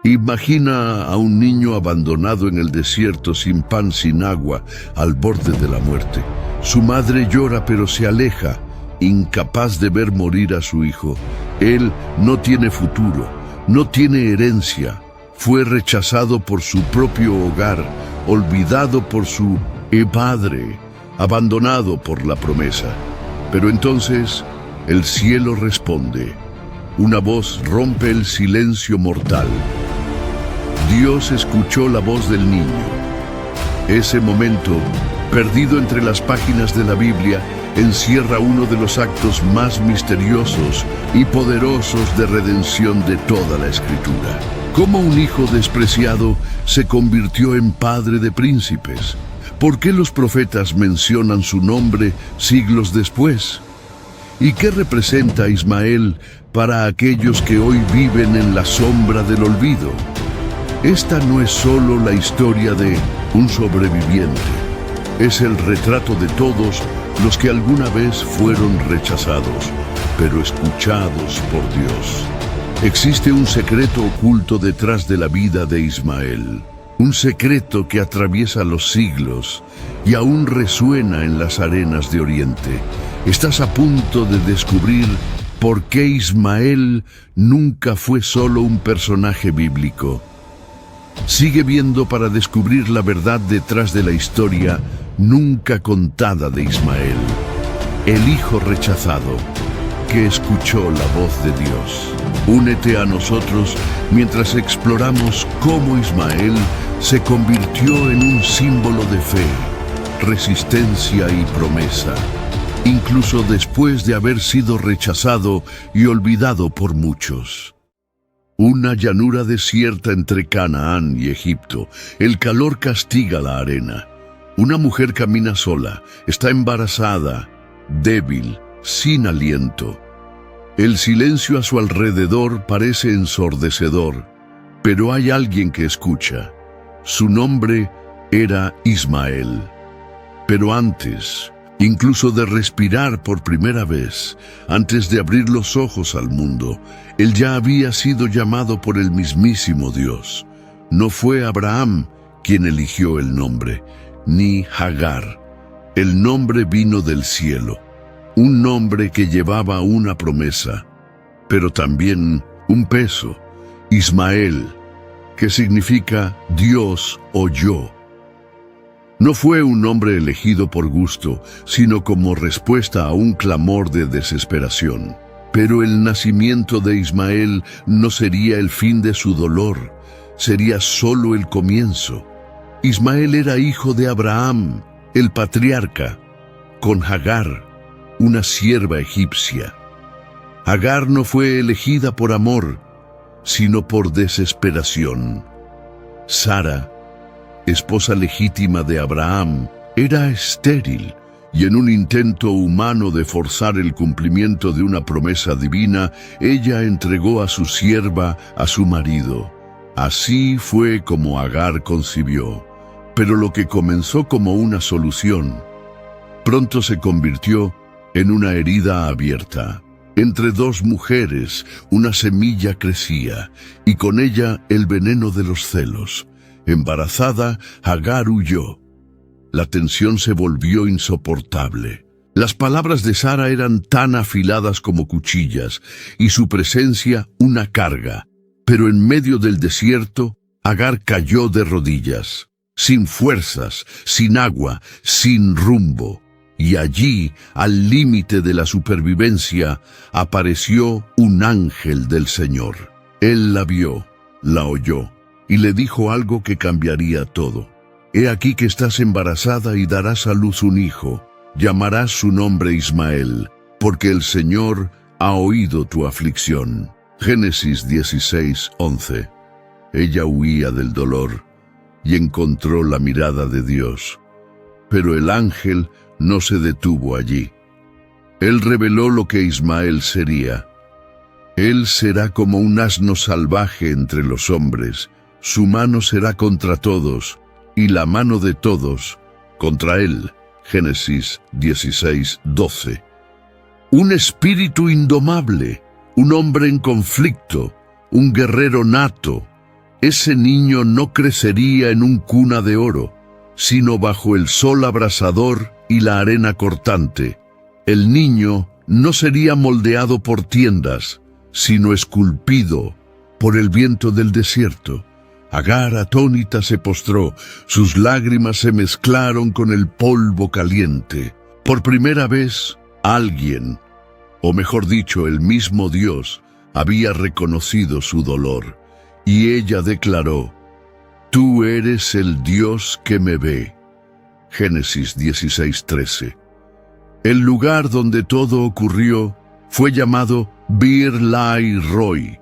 Imagina a un niño abandonado en el desierto, sin pan, sin agua, al borde de la muerte. Su madre llora pero se aleja, incapaz de ver morir a su hijo. Él no tiene futuro, no tiene herencia. Fue rechazado por su propio hogar, olvidado por su padre, abandonado por la promesa. Pero entonces el cielo responde. Una voz rompe el silencio mortal. Dios escuchó la voz del niño. Ese momento, perdido entre las páginas de la Biblia, encierra uno de los actos más misteriosos y poderosos de redención de toda la Escritura. ¿Cómo un hijo despreciado se convirtió en padre de príncipes? ¿Por qué los profetas mencionan su nombre siglos después? ¿Y qué representa Ismael para aquellos que hoy viven en la sombra del olvido? Esta no es solo la historia de un sobreviviente. Es el retrato de todos los que alguna vez fueron rechazados, pero escuchados por Dios. Existe un secreto oculto detrás de la vida de Ismael. Un secreto que atraviesa los siglos y aún resuena en las arenas de Oriente. Estás a punto de descubrir por qué Ismael nunca fue solo un personaje bíblico. Sigue viendo para descubrir la verdad detrás de la historia nunca contada de Ismael, el hijo rechazado que escuchó la voz de Dios. Únete a nosotros mientras exploramos cómo Ismael se convirtió en un símbolo de fe, resistencia y promesa, incluso después de haber sido rechazado y olvidado por muchos. Una llanura desierta entre Canaán y Egipto. El calor castiga la arena. Una mujer camina sola, está embarazada, débil, sin aliento. El silencio a su alrededor parece ensordecedor, pero hay alguien que escucha. Su nombre era Ismael. Pero antes, incluso de respirar por primera vez, antes de abrir los ojos al mundo, él ya había sido llamado por el mismísimo Dios. No fue Abraham quien eligió el nombre, ni Hagar. El nombre vino del cielo, un nombre que llevaba una promesa, pero también un peso, Ismael, que significa Dios oyó. No fue un nombre elegido por gusto, sino como respuesta a un clamor de desesperación. Pero el nacimiento de Ismael no sería el fin de su dolor, sería solo el comienzo. Ismael era hijo de Abraham, el patriarca, con Hagar, una sierva egipcia. Hagar no fue elegida por amor, sino por desesperación. Sara, esposa legítima de Abraham, era estéril, y en un intento humano de forzar el cumplimiento de una promesa divina, ella entregó a su sierva a su marido. Así fue como Hagar concibió. Pero lo que comenzó como una solución, pronto se convirtió en una herida abierta. Entre dos mujeres, una semilla crecía, y con ella el veneno de los celos. Embarazada, Hagar huyó. La tensión se volvió insoportable. Las palabras de Sara eran tan afiladas como cuchillas, y su presencia una carga. Pero en medio del desierto, Hagar cayó de rodillas, sin fuerzas, sin agua, sin rumbo. Y allí, al límite de la supervivencia, apareció un ángel del Señor. Él la vio, la oyó, y le dijo algo que cambiaría todo. He aquí que estás embarazada y darás a luz un hijo. Llamarás su nombre Ismael, porque el Señor ha oído tu aflicción. Génesis 16:11. Ella huía del dolor y encontró la mirada de Dios. Pero el ángel no se detuvo allí. Él reveló lo que Ismael sería. Él será como un asno salvaje entre los hombres. Su mano será contra todos, y la mano de todos contra él. Génesis 16:12. Un espíritu indomable, un hombre en conflicto, un guerrero nato, ese niño no crecería en un cuna de oro, sino bajo el sol abrasador y la arena cortante. El niño no sería moldeado por tiendas, sino esculpido por el viento del desierto. Agar atónita se postró, sus lágrimas se mezclaron con el polvo caliente. Por primera vez, alguien, o mejor dicho, el mismo Dios, había reconocido su dolor, y ella declaró: «Tú eres el Dios que me ve». Génesis 16:13. El lugar donde todo ocurrió fue llamado Bir Lai Roi,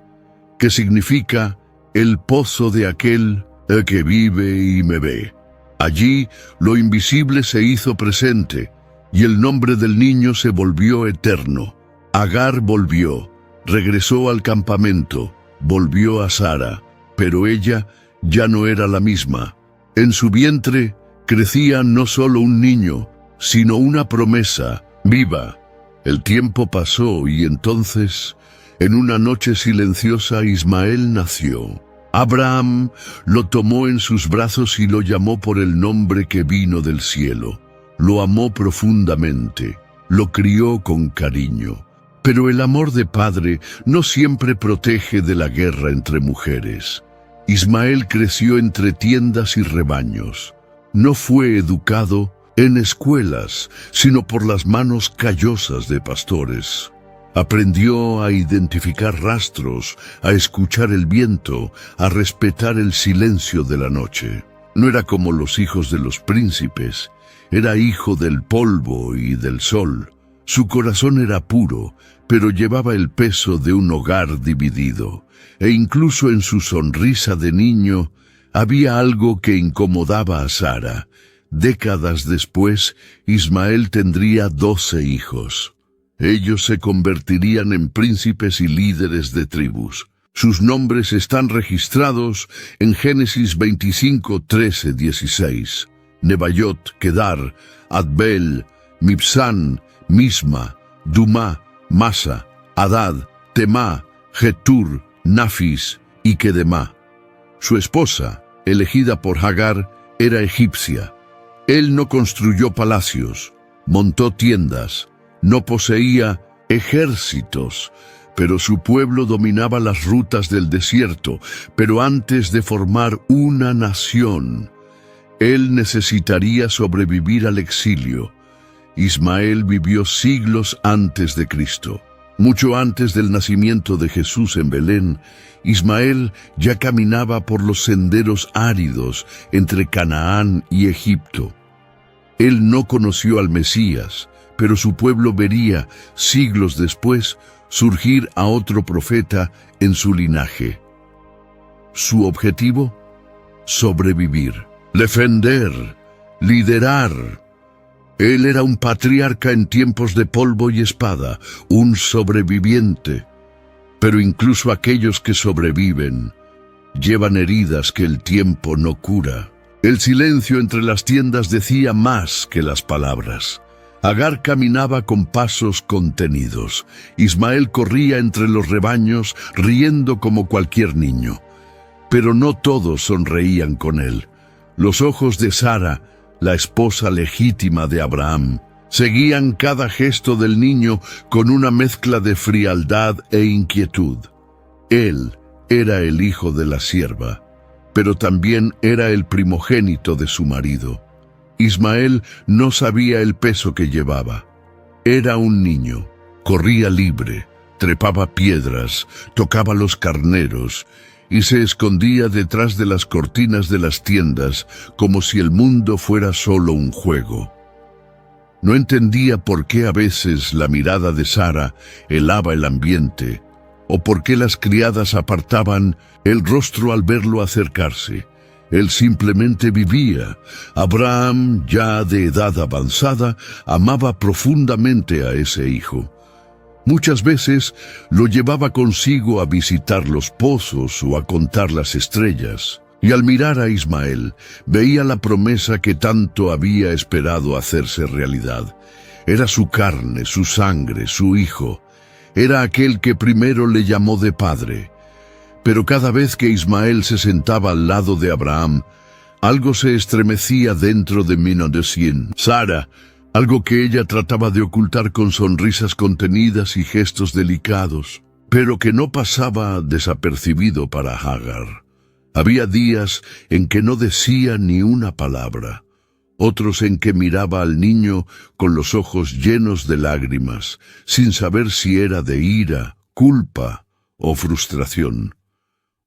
que significa el pozo de aquel que vive y me ve. Allí lo invisible se hizo presente, y el nombre del niño se volvió eterno. Agar volvió, regresó al campamento, volvió a Sara, pero ella ya no era la misma. En su vientre crecía no solo un niño, sino una promesa viva. El tiempo pasó y entonces, en una noche silenciosa, Ismael nació. Abraham lo tomó en sus brazos y lo llamó por el nombre que vino del cielo. Lo amó profundamente, lo crió con cariño. Pero el amor de padre no siempre protege de la guerra entre mujeres. Ismael creció entre tiendas y rebaños. No fue educado en escuelas, sino por las manos callosas de pastores. Aprendió a identificar rastros, a escuchar el viento, a respetar el silencio de la noche. No era como los hijos de los príncipes, era hijo del polvo y del sol. Su corazón era puro, pero llevaba el peso de un hogar dividido, e incluso en su sonrisa de niño había algo que incomodaba a Sara. Décadas después, Ismael tendría 12 hijos. Ellos se convertirían en príncipes y líderes de tribus. Sus nombres están registrados en Génesis 25, 13, 16. Nebaiot, Kedar, Adbel, Mibsán, Misma, Dumá, Masa, Hadad, Temá, Getur, Nafis y Kedemá. Su esposa, elegida por Agar, era egipcia. Él no construyó palacios, montó tiendas, no poseía ejércitos, pero su pueblo dominaba las rutas del desierto. Pero antes de formar una nación, él necesitaría sobrevivir al exilio. Ismael vivió siglos antes de Cristo. Mucho antes del nacimiento de Jesús en Belén, Ismael ya caminaba por los senderos áridos entre Canaán y Egipto. Él no conoció al Mesías, pero su pueblo vería, siglos después, surgir a otro profeta en su linaje. Su objetivo: sobrevivir, defender, liderar. Él era un patriarca en tiempos de polvo y espada, un sobreviviente. Pero incluso aquellos que sobreviven llevan heridas que el tiempo no cura. El silencio entre las tiendas decía más que las palabras. Agar caminaba con pasos contenidos. Ismael corría entre los rebaños, riendo como cualquier niño. Pero no todos sonreían con él. Los ojos de Sara, la esposa legítima de Abraham, seguían cada gesto del niño con una mezcla de frialdad e inquietud. Él era el hijo de la sierva, pero también era el primogénito de su marido. Ismael no sabía el peso que llevaba. Era un niño, corría libre, trepaba piedras, tocaba los carneros y se escondía detrás de las cortinas de las tiendas como si el mundo fuera solo un juego. No entendía por qué a veces la mirada de Sara helaba el ambiente, o por qué las criadas apartaban el rostro al verlo acercarse. Él simplemente vivía. Abraham, ya de edad avanzada, amaba profundamente a ese hijo. Muchas veces lo llevaba consigo a visitar los pozos o a contar las estrellas. Y al mirar a Ismael, veía la promesa que tanto había esperado hacerse realidad. Era su carne, su sangre, su hijo. Era aquel que primero le llamó de padre. Pero cada vez que Ismael se sentaba al lado de Abraham, algo se estremecía dentro de Minadesín, Sara, algo que ella trataba de ocultar con sonrisas contenidas y gestos delicados, pero que no pasaba desapercibido para Hagar. Había días en que no decía ni una palabra, otros en que miraba al niño con los ojos llenos de lágrimas, sin saber si era de ira, culpa o frustración.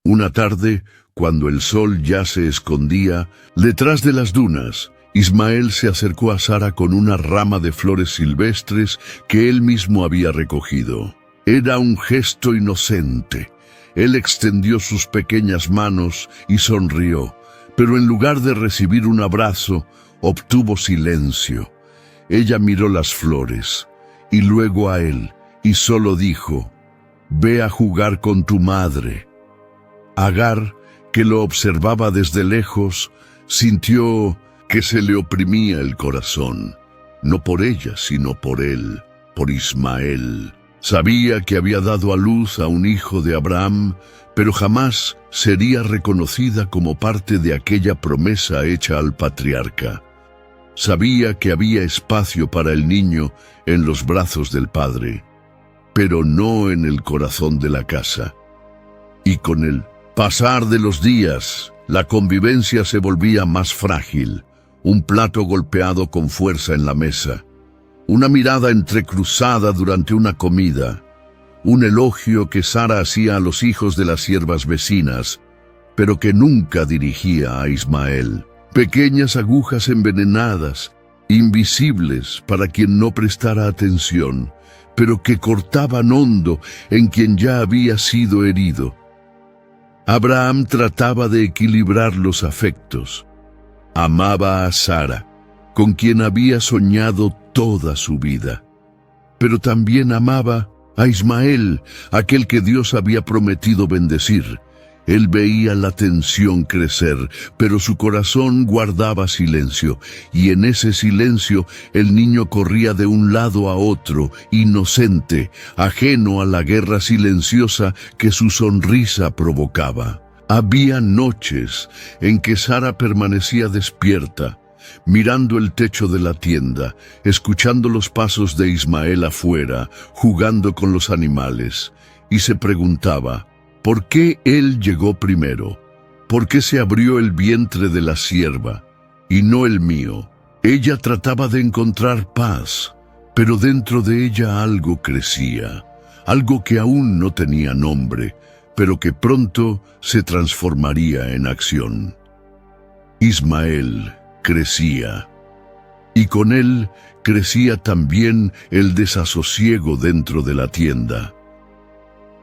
Una tarde, cuando el sol ya se escondía, detrás de las dunas, Ismael se acercó a Sara con una rama de flores silvestres que él mismo había recogido. Era un gesto inocente. Él extendió sus pequeñas manos y sonrió, pero en lugar de recibir un abrazo, obtuvo silencio. Ella miró las flores, y luego a él, y solo dijo: «Ve a jugar con tu madre». Agar, que lo observaba desde lejos, sintió que se le oprimía el corazón, no por ella, sino por él, por Ismael. Sabía que había dado a luz a un hijo de Abraham, pero jamás sería reconocida como parte de aquella promesa hecha al patriarca. Sabía que había espacio para el niño en los brazos del padre, pero no en el corazón de la casa. Y con el pasar de los días, la convivencia se volvía más frágil. Un plato golpeado con fuerza en la mesa, una mirada entrecruzada durante una comida, un elogio que Sara hacía a los hijos de las siervas vecinas, pero que nunca dirigía a Ismael. Pequeñas agujas envenenadas, invisibles para quien no prestara atención, pero que cortaban hondo en quien ya había sido herido. Abraham trataba de equilibrar los afectos. Amaba a Sara, con quien había soñado toda su vida. Pero también amaba a Ismael, aquel que Dios había prometido bendecir. Él veía la tensión crecer, pero su corazón guardaba silencio, y en ese silencio el niño corría de un lado a otro, inocente, ajeno a la guerra silenciosa que su sonrisa provocaba. Había noches en que Sara permanecía despierta, mirando el techo de la tienda, escuchando los pasos de Ismael afuera, jugando con los animales, y se preguntaba: ¿por qué él llegó primero? ¿Por qué se abrió el vientre de la sierva y no el mío? Ella trataba de encontrar paz, pero dentro de ella algo crecía, algo que aún no tenía nombre, pero que pronto se transformaría en acción. Ismael crecía, y con él crecía también el desasosiego dentro de la tienda.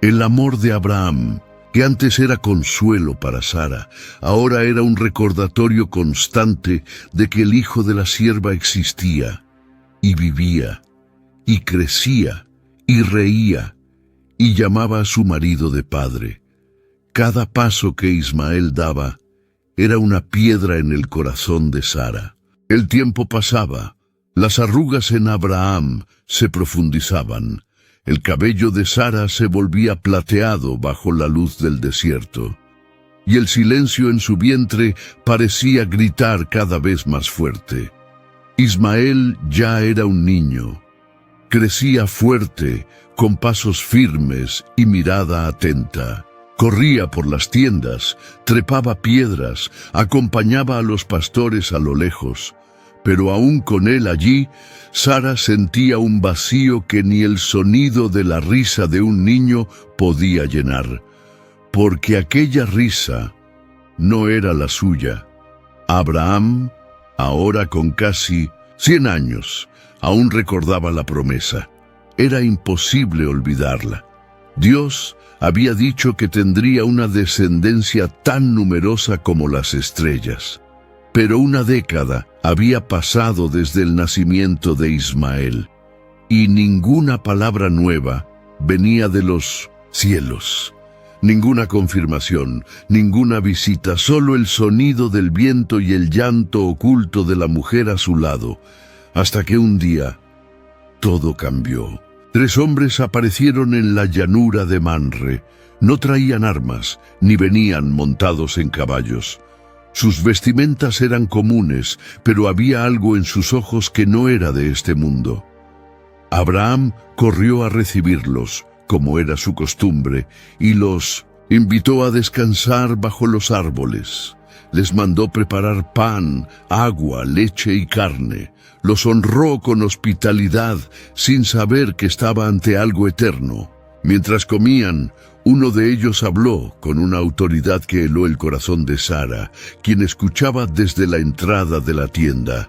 El amor de Abraham, que antes era consuelo para Sara, ahora era un recordatorio constante de que el hijo de la sierva existía, y vivía, y crecía, y reía, y llamaba a su marido de padre. Cada paso que Ismael daba era una piedra en el corazón de Sara. El tiempo pasaba, las arrugas en Abraham se profundizaban, el cabello de Sara se volvía plateado bajo la luz del desierto, y el silencio en su vientre parecía gritar cada vez más fuerte. Ismael ya era un niño. Crecía fuerte, con pasos firmes y mirada atenta. Corría por las tiendas, trepaba piedras, acompañaba a los pastores a lo lejos. Pero aún con él allí, Sara sentía un vacío que ni el sonido de la risa de un niño podía llenar, porque aquella risa no era la suya. Abraham, ahora con casi 100 años, aún recordaba la promesa. Era imposible olvidarla. Dios había dicho que tendría una descendencia tan numerosa como las estrellas. Pero una década había pasado desde el nacimiento de Ismael, y ninguna palabra nueva venía de los cielos. Ninguna confirmación, ninguna visita, solo el sonido del viento y el llanto oculto de la mujer a su lado, hasta que un día todo cambió. 3 hombres aparecieron en la llanura de Manre, No traían armas, ni venían montados en caballos. Sus vestimentas eran comunes, pero había algo en sus ojos que no era de este mundo. Abraham corrió a recibirlos, como era su costumbre, y los invitó a descansar bajo los árboles. Les mandó preparar pan, agua, leche y carne. Los honró con hospitalidad, sin saber que estaba ante algo eterno. Mientras comían, uno de ellos habló con una autoridad que heló el corazón de Sara, quien escuchaba desde la entrada de la tienda.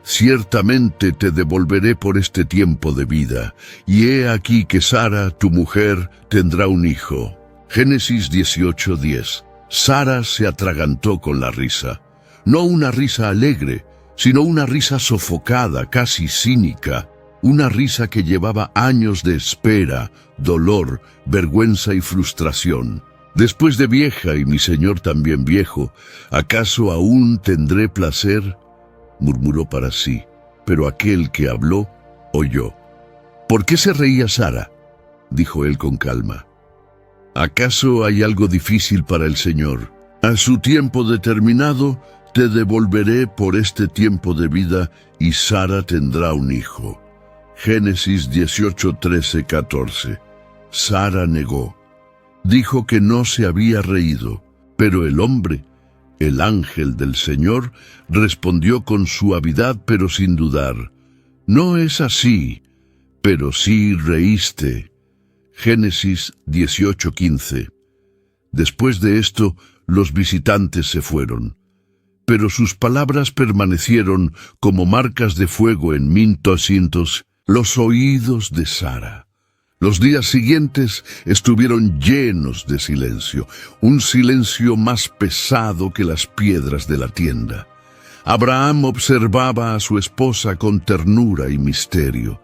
Ciertamente te devolveré por este tiempo de vida, y he aquí que Sara, tu mujer, tendrá un hijo. Génesis 18:10. Sara se atragantó con la risa. No una risa alegre, sino una risa sofocada, casi cínica. Una risa que llevaba años de espera, dolor, vergüenza y frustración. Después de vieja y mi señor también viejo, ¿acaso aún tendré placer? Murmuró para sí, pero aquel que habló, oyó. ¿Por qué se reía Sara? Dijo él con calma. ¿Acaso hay algo difícil para el Señor? A su tiempo determinado, te devolveré por este tiempo de vida y Sara tendrá un hijo. Génesis 18:13-14. Sara negó. Dijo que no se había reído, pero el hombre, el ángel del Señor, respondió con suavidad pero sin dudar. No es así, pero sí reíste. Génesis 18:15. Después de esto, los visitantes se fueron, pero sus palabras permanecieron como marcas de fuego en los oídos de Sara. Los días siguientes estuvieron llenos de silencio, un silencio más pesado que las piedras de la tienda. Abraham observaba a su esposa con ternura y misterio.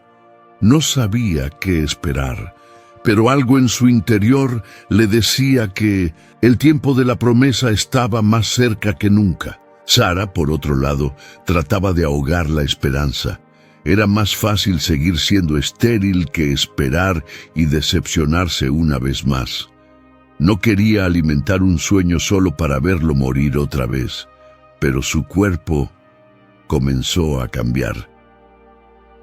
No sabía qué esperar, pero algo en su interior le decía que el tiempo de la promesa estaba más cerca que nunca. Sara, por otro lado, trataba de ahogar la esperanza. Era más fácil seguir siendo estéril que esperar y decepcionarse una vez más. No quería alimentar un sueño solo para verlo morir otra vez, pero su cuerpo comenzó a cambiar.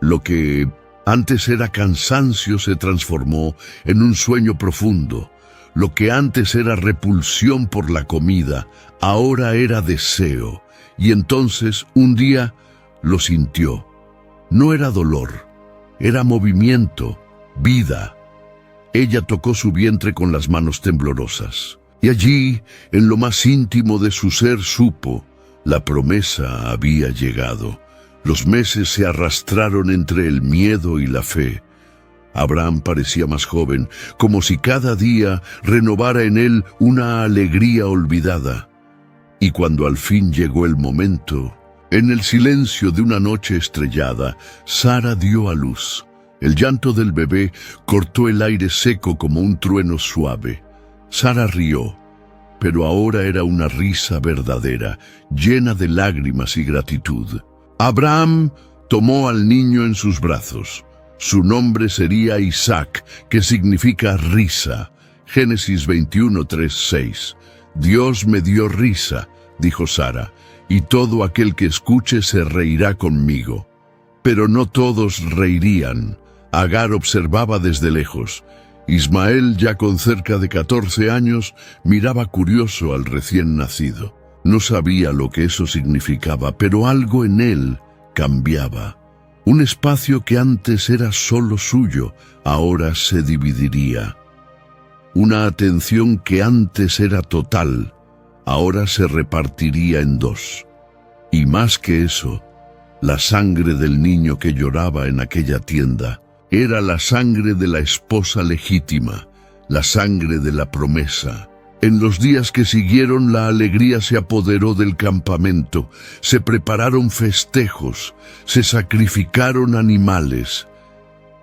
Lo que antes era cansancio se transformó en un sueño profundo. Lo que antes era repulsión por la comida, ahora era deseo. Y entonces, un día, lo sintió. No era dolor, era movimiento, vida. Ella tocó su vientre con las manos temblorosas. Y allí, en lo más íntimo de su ser, supo, la promesa había llegado. Los meses se arrastraron entre el miedo y la fe. Abraham parecía más joven, como si cada día renovara en él una alegría olvidada. Y cuando al fin llegó el momento, en el silencio de una noche estrellada, Sara dio a luz. El llanto del bebé cortó el aire seco como un trueno suave. Sara rió, pero ahora era una risa verdadera, llena de lágrimas y gratitud. Abraham tomó al niño en sus brazos. Su nombre sería Isaac, que significa risa. Génesis 21:3-6. Dios me dio risa, dijo Sara, y todo aquel que escuche se reirá conmigo. Pero no todos reirían. Agar observaba desde lejos. Ismael, ya con cerca de 14 años, miraba curioso al recién nacido. No sabía lo que eso significaba, pero algo en él cambiaba. Un espacio que antes era solo suyo, ahora se dividiría. Una atención que antes era total, ahora se repartiría en dos. Y más que eso, la sangre del niño que lloraba en aquella tienda era la sangre de la esposa legítima, la sangre de la promesa. En los días que siguieron, la alegría se apoderó del campamento. Se prepararon festejos, se sacrificaron animales.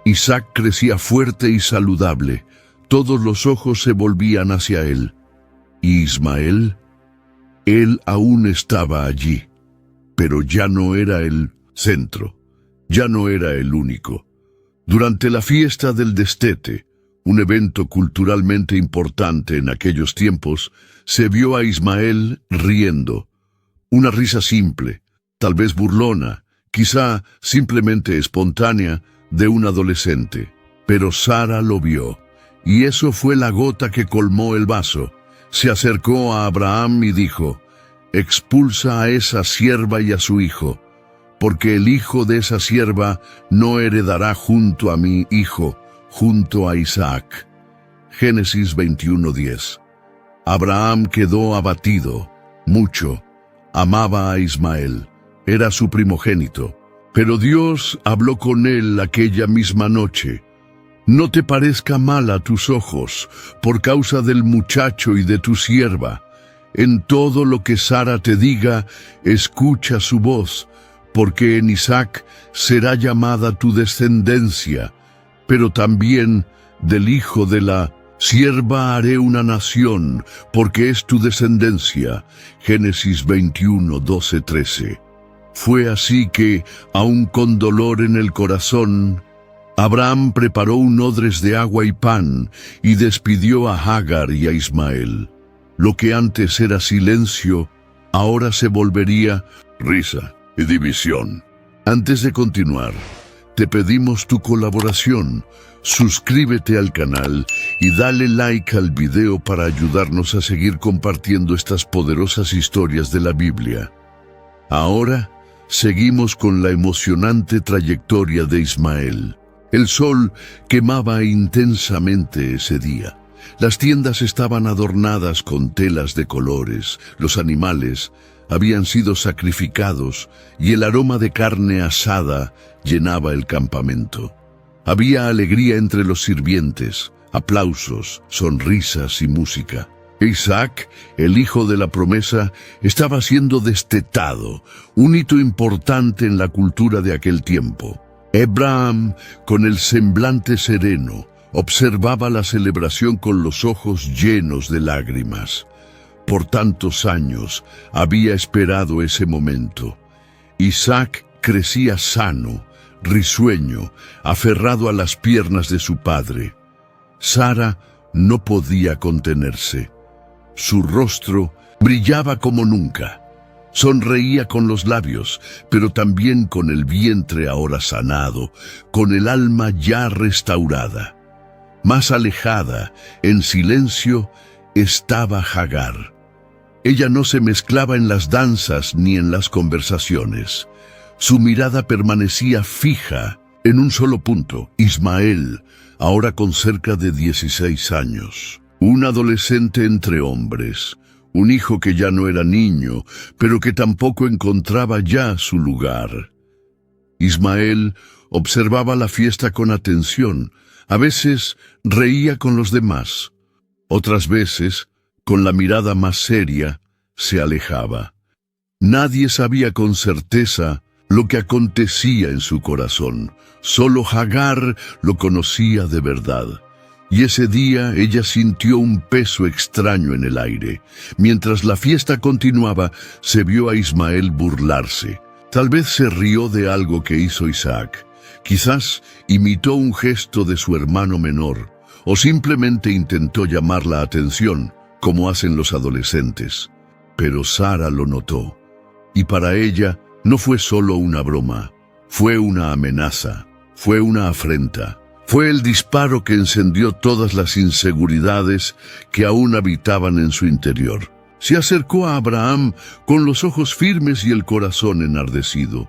Isaac crecía fuerte y saludable. Todos los ojos se volvían hacia él. ¿Y Ismael? Él aún estaba allí, pero ya no era el centro, ya no era el único. Durante la fiesta del destete, un evento culturalmente importante en aquellos tiempos, se vio a Ismael riendo. Una risa simple, tal vez burlona, quizá simplemente espontánea, de un adolescente. Pero Sara lo vio, y eso fue la gota que colmó el vaso. Se acercó a Abraham y dijo: «Expulsa a esa sierva y a su hijo, porque el hijo de esa sierva no heredará junto a mi hijo, junto a Isaac». Génesis 21:10. Abraham quedó abatido, mucho. Amaba a Ismael, era su primogénito. Pero Dios habló con él aquella misma noche. «No te parezca mal a tus ojos, por causa del muchacho y de tu sierva. En todo lo que Sara te diga, escucha su voz, porque en Isaac será llamada tu descendencia, pero también del hijo de la sierva haré una nación, porque es tu descendencia». Génesis 21:12-13. Fue así que, aun con dolor en el corazón, Abraham preparó un odres de agua y pan y despidió a Hagar y a Ismael. Lo que antes era silencio, ahora se volvería risa y división. Antes de continuar, te pedimos tu colaboración. Suscríbete al canal y dale like al video para ayudarnos a seguir compartiendo estas poderosas historias de la Biblia. Ahora, seguimos con la emocionante trayectoria de Ismael. El sol quemaba intensamente ese día. Las tiendas estaban adornadas con telas de colores, los animales habían sido sacrificados y el aroma de carne asada llenaba el campamento. Había alegría entre los sirvientes, aplausos, sonrisas y música. Isaac, el hijo de la promesa, estaba siendo destetado, un hito importante en la cultura de aquel tiempo. Abraham, con el semblante sereno, observaba la celebración con los ojos llenos de lágrimas. Por tantos años había esperado ese momento. Isaac crecía sano, risueño, aferrado a las piernas de su padre. Sara no podía contenerse. Su rostro brillaba como nunca. Sonreía con los labios, pero también con el vientre ahora sanado, con el alma ya restaurada. Más alejada, en silencio, estaba Hagar. Ella no se mezclaba en las danzas ni en las conversaciones. Su mirada permanecía fija en un solo punto: Ismael, ahora con cerca de 16 años. Un adolescente entre hombres, un hijo que ya no era niño, pero que tampoco encontraba ya su lugar. Ismael observaba la fiesta con atención. A veces reía con los demás. Otras veces, con la mirada más seria, se alejaba. Nadie sabía con certeza lo que acontecía en su corazón. Solo Hagar lo conocía de verdad. Y ese día ella sintió un peso extraño en el aire. Mientras la fiesta continuaba, se vio a Ismael burlarse. Tal vez se rió de algo que hizo Isaac. Quizás imitó un gesto de su hermano menor, o simplemente intentó llamar la atención, como hacen los adolescentes. Pero Sara lo notó, y para ella no fue solo una broma, fue una amenaza, fue una afrenta. Fue el disparo que encendió todas las inseguridades que aún habitaban en su interior. Se acercó a Abraham con los ojos firmes y el corazón enardecido.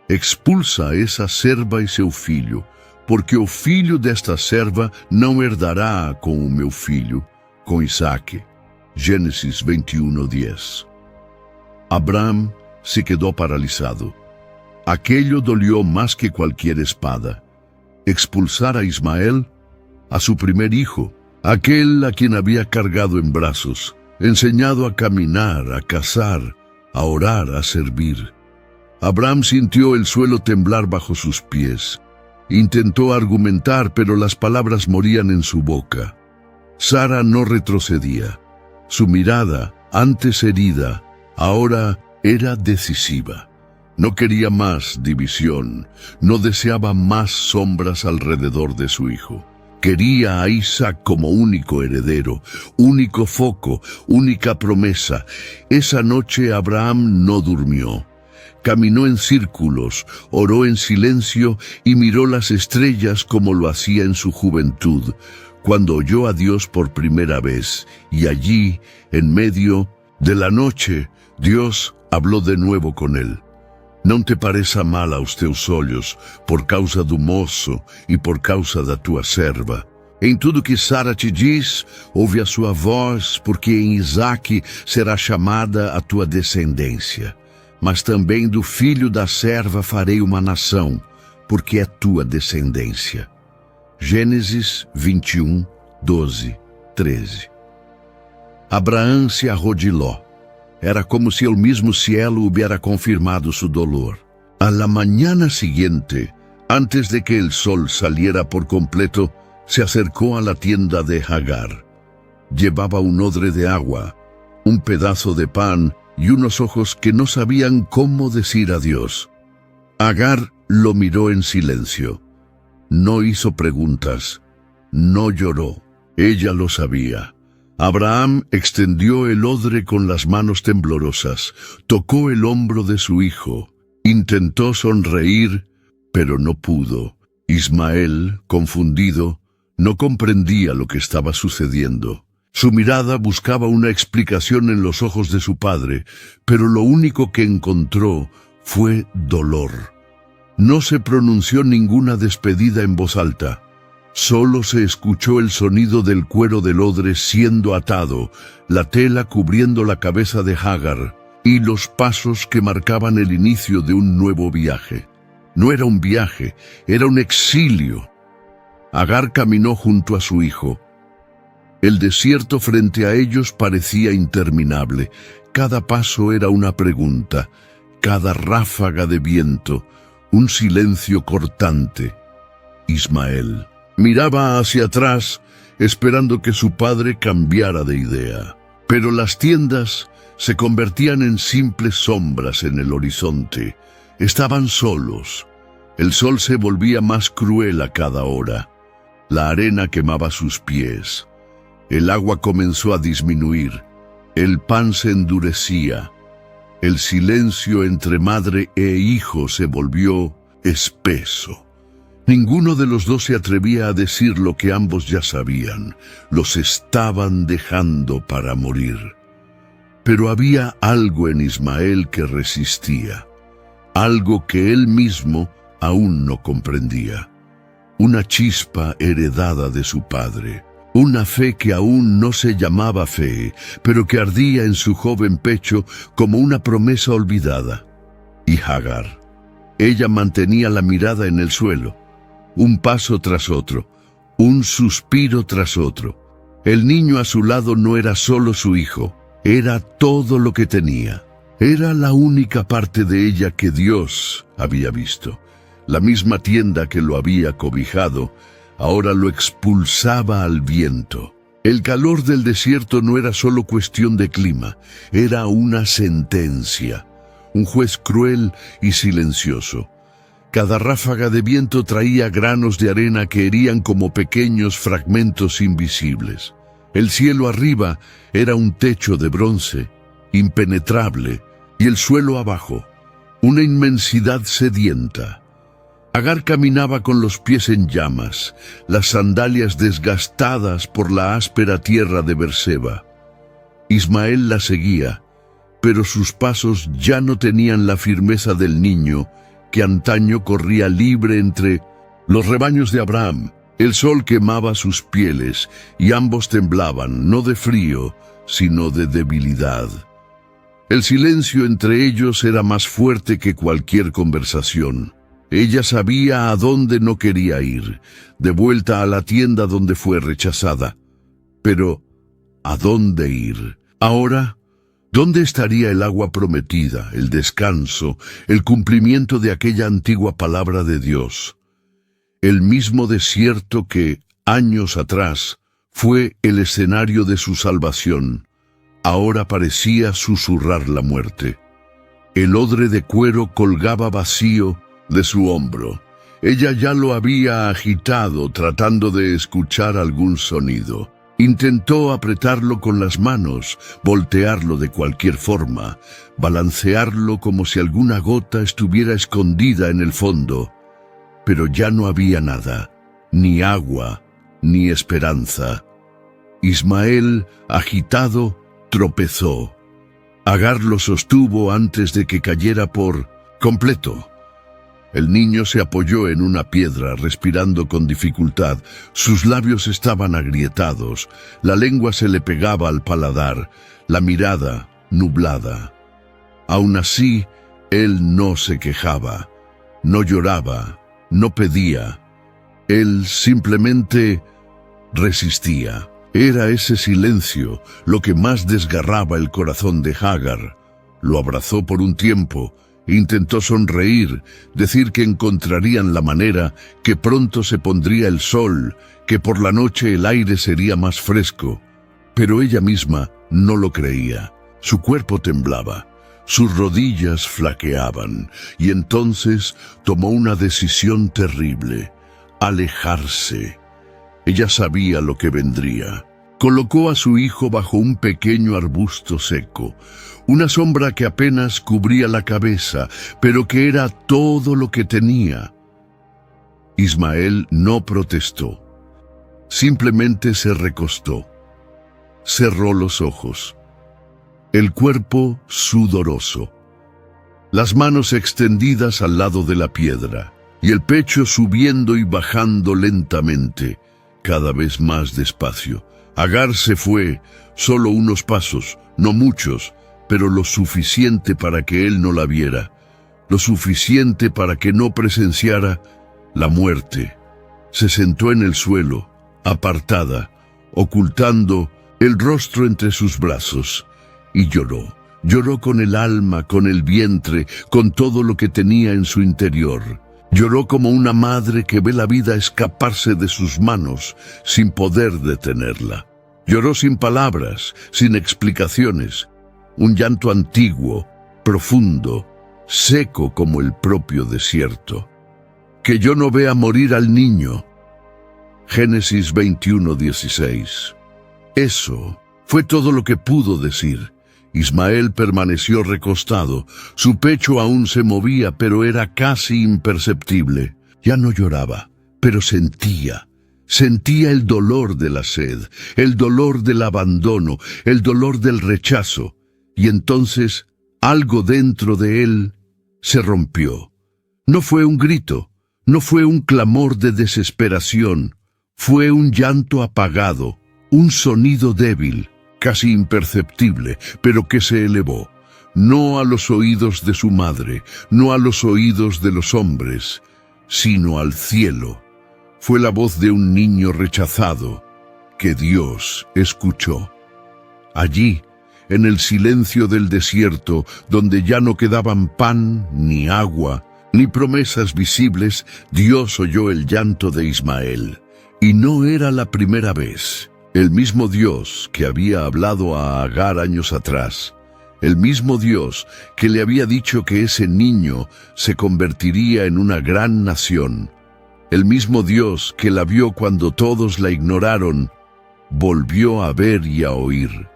«Expulsa a esa serva e seu filho, porque o filho desta serva não herdará com o meu filho, com Isaac». Génesis 21:10. Abraham se quedó paralizado. Aquello dolió más que cualquier espada. Expulsar a Ismael, a su primer hijo, aquel a quien había cargado en brazos, enseñado a caminar, a cazar, a orar, a servir. Abraham sintió el suelo temblar bajo sus pies. Intentó argumentar, pero las palabras morían en su boca. Sara no retrocedía. Su mirada, antes herida, ahora era decisiva. No quería más división, no deseaba más sombras alrededor de su hijo. Quería a Isaac como único heredero, único foco, única promesa. Esa noche Abraham no durmió. Caminó en círculos, oró en silencio y miró las estrellas como lo hacía en su juventud, cuando oyó a Dios por primera vez. Y allí, en medio de la noche, Dios habló de nuevo con él. «Non te pareça mal aos teus olhos, por causa do moço e por causa da tua serva. Em tudo que Sara te diz, ouve a sua voz, porque em Isaque será chamada a tua descendência. Mas também do filho da serva farei uma nação, porque é tua descendência». Gênesis 21, 12, 13. Abraão se arrodiló. Era como si el mismo cielo hubiera confirmado su dolor. A la mañana siguiente, antes de que el sol saliera por completo, se acercó a la tienda de Hagar. Llevaba un odre de agua, un pedazo de pan y unos ojos que no sabían cómo decir adiós. Hagar lo miró en silencio. No hizo preguntas, no lloró. Ella lo sabía. Abraham extendió el odre con las manos temblorosas, tocó el hombro de su hijo, intentó sonreír, pero no pudo. Ismael, confundido, no comprendía lo que estaba sucediendo. Su mirada buscaba una explicación en los ojos de su padre, pero lo único que encontró fue dolor. No se pronunció ninguna despedida en voz alta. Solo se escuchó el sonido del cuero del odre siendo atado, la tela cubriendo la cabeza de Hagar y los pasos que marcaban el inicio de un nuevo viaje. No era un viaje, era un exilio. Hagar caminó junto a su hijo. El desierto frente a ellos parecía interminable. Cada paso era una pregunta, cada ráfaga de viento, un silencio cortante. Ismael miraba hacia atrás, esperando que su padre cambiara de idea. Pero las tiendas se convertían en simples sombras en el horizonte. Estaban solos. El sol se volvía más cruel a cada hora. La arena quemaba sus pies. El agua comenzó a disminuir. El pan se endurecía. El silencio entre madre e hijo se volvió espeso. Ninguno de los dos se atrevía a decir lo que ambos ya sabían. Los estaban dejando para morir. Pero había algo en Ismael que resistía. Algo que él mismo aún no comprendía. Una chispa heredada de su padre. Una fe que aún no se llamaba fe, pero que ardía en su joven pecho como una promesa olvidada. Y Hagar. Ella mantenía la mirada en el suelo. Un paso tras otro, un suspiro tras otro. El niño a su lado no era solo su hijo, era todo lo que tenía. Era la única parte de ella que Dios había visto. La misma tienda que lo había cobijado, ahora lo expulsaba al viento. El calor del desierto no era solo cuestión de clima, era una sentencia, un juez cruel y silencioso. Cada ráfaga de viento traía granos de arena que herían como pequeños fragmentos invisibles. El cielo arriba era un techo de bronce, impenetrable, y el suelo abajo, una inmensidad sedienta. Hagar caminaba con los pies en llamas, las sandalias desgastadas por la áspera tierra de Berseba. Ismael la seguía, pero sus pasos ya no tenían la firmeza del niño que antaño corría libre entre los rebaños de Abraham. El sol quemaba sus pieles y ambos temblaban, no de frío, sino de debilidad. El silencio entre ellos era más fuerte que cualquier conversación. Ella sabía a dónde no quería ir, de vuelta a la tienda donde fue rechazada. Pero, ¿a dónde ir? Ahora, ¿dónde estaría el agua prometida, el descanso, el cumplimiento de aquella antigua palabra de Dios? El mismo desierto que, años atrás, fue el escenario de su salvación, ahora parecía susurrar la muerte. El odre de cuero colgaba vacío de su hombro, Ella ya lo había agitado tratando de escuchar algún sonido. Intentó apretarlo con las manos, voltearlo de cualquier forma, balancearlo como si alguna gota estuviera escondida en el fondo. Pero ya no había nada, ni agua, ni esperanza. Ismael, agitado, tropezó. Agar lo sostuvo antes de que cayera por completo. El niño se apoyó en una piedra, respirando con dificultad. Sus labios estaban agrietados, la lengua se le pegaba al paladar, la mirada nublada. Aún así, él no se quejaba, no lloraba, no pedía. Él simplemente resistía. Era ese silencio lo que más desgarraba el corazón de Hagar. Lo abrazó por un tiempo. Intentó sonreír, decir que encontrarían la manera, que pronto se pondría el sol, que por la noche el aire sería más fresco. Pero ella misma no lo creía. Su cuerpo temblaba, sus rodillas flaqueaban, y entonces tomó una decisión terrible: alejarse. Ella sabía lo que vendría. Colocó a su hijo bajo un pequeño arbusto seco, una sombra que apenas cubría la cabeza, pero que era todo lo que tenía. Ismael no protestó. Simplemente se recostó. Cerró los ojos. El cuerpo sudoroso. Las manos extendidas al lado de la piedra, y el pecho subiendo y bajando lentamente, cada vez más despacio. Agar se fue, solo unos pasos, no muchos, pero lo suficiente para que él no la viera, lo suficiente para que no presenciara la muerte. Se sentó en el suelo, apartada, ocultando el rostro entre sus brazos, y lloró. Lloró con el alma, con el vientre, con todo lo que tenía en su interior. Lloró como una madre que ve la vida escaparse de sus manos sin poder detenerla. Lloró sin palabras, sin explicaciones. Un llanto antiguo, profundo, seco como el propio desierto. Que yo no vea morir al niño. Génesis 21:16. Eso fue todo lo que pudo decir. Ismael permaneció recostado. Su pecho aún se movía, pero era casi imperceptible. Ya no lloraba, pero sentía el dolor de la sed, el dolor del abandono, el dolor del rechazo. Y entonces algo dentro de él se rompió. No fue un grito, no fue un clamor de desesperación, fue un llanto apagado, un sonido débil, casi imperceptible, pero que se elevó, no a los oídos de su madre, no a los oídos de los hombres, sino al cielo. Fue la voz de un niño rechazado que Dios escuchó. Allí, en el silencio del desierto, donde ya no quedaban pan, ni agua, ni promesas visibles, Dios oyó el llanto de Ismael. Y no era la primera vez. El mismo Dios que había hablado a Agar años atrás, el mismo Dios que le había dicho que ese niño se convertiría en una gran nación, el mismo Dios que la vio cuando todos la ignoraron, volvió a ver y a oír.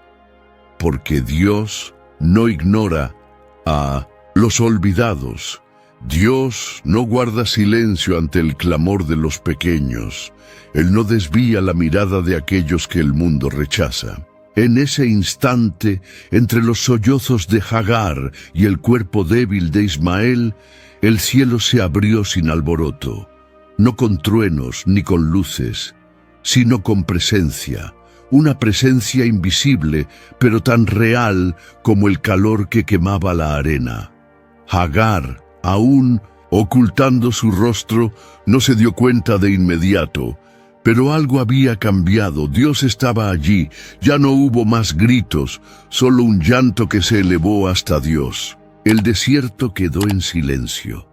Porque Dios no ignora a los olvidados. Dios no guarda silencio ante el clamor de los pequeños. Él no desvía la mirada de aquellos que el mundo rechaza. En ese instante, entre los sollozos de Hagar y el cuerpo débil de Ismael, el cielo se abrió sin alboroto, no con truenos ni con luces, sino con presencia, una presencia invisible, pero tan real como el calor que quemaba la arena. Hagar, aún ocultando su rostro, no se dio cuenta de inmediato. Pero algo había cambiado. Dios estaba allí. Ya no hubo más gritos, solo un llanto que se elevó hasta Dios. El desierto quedó en silencio,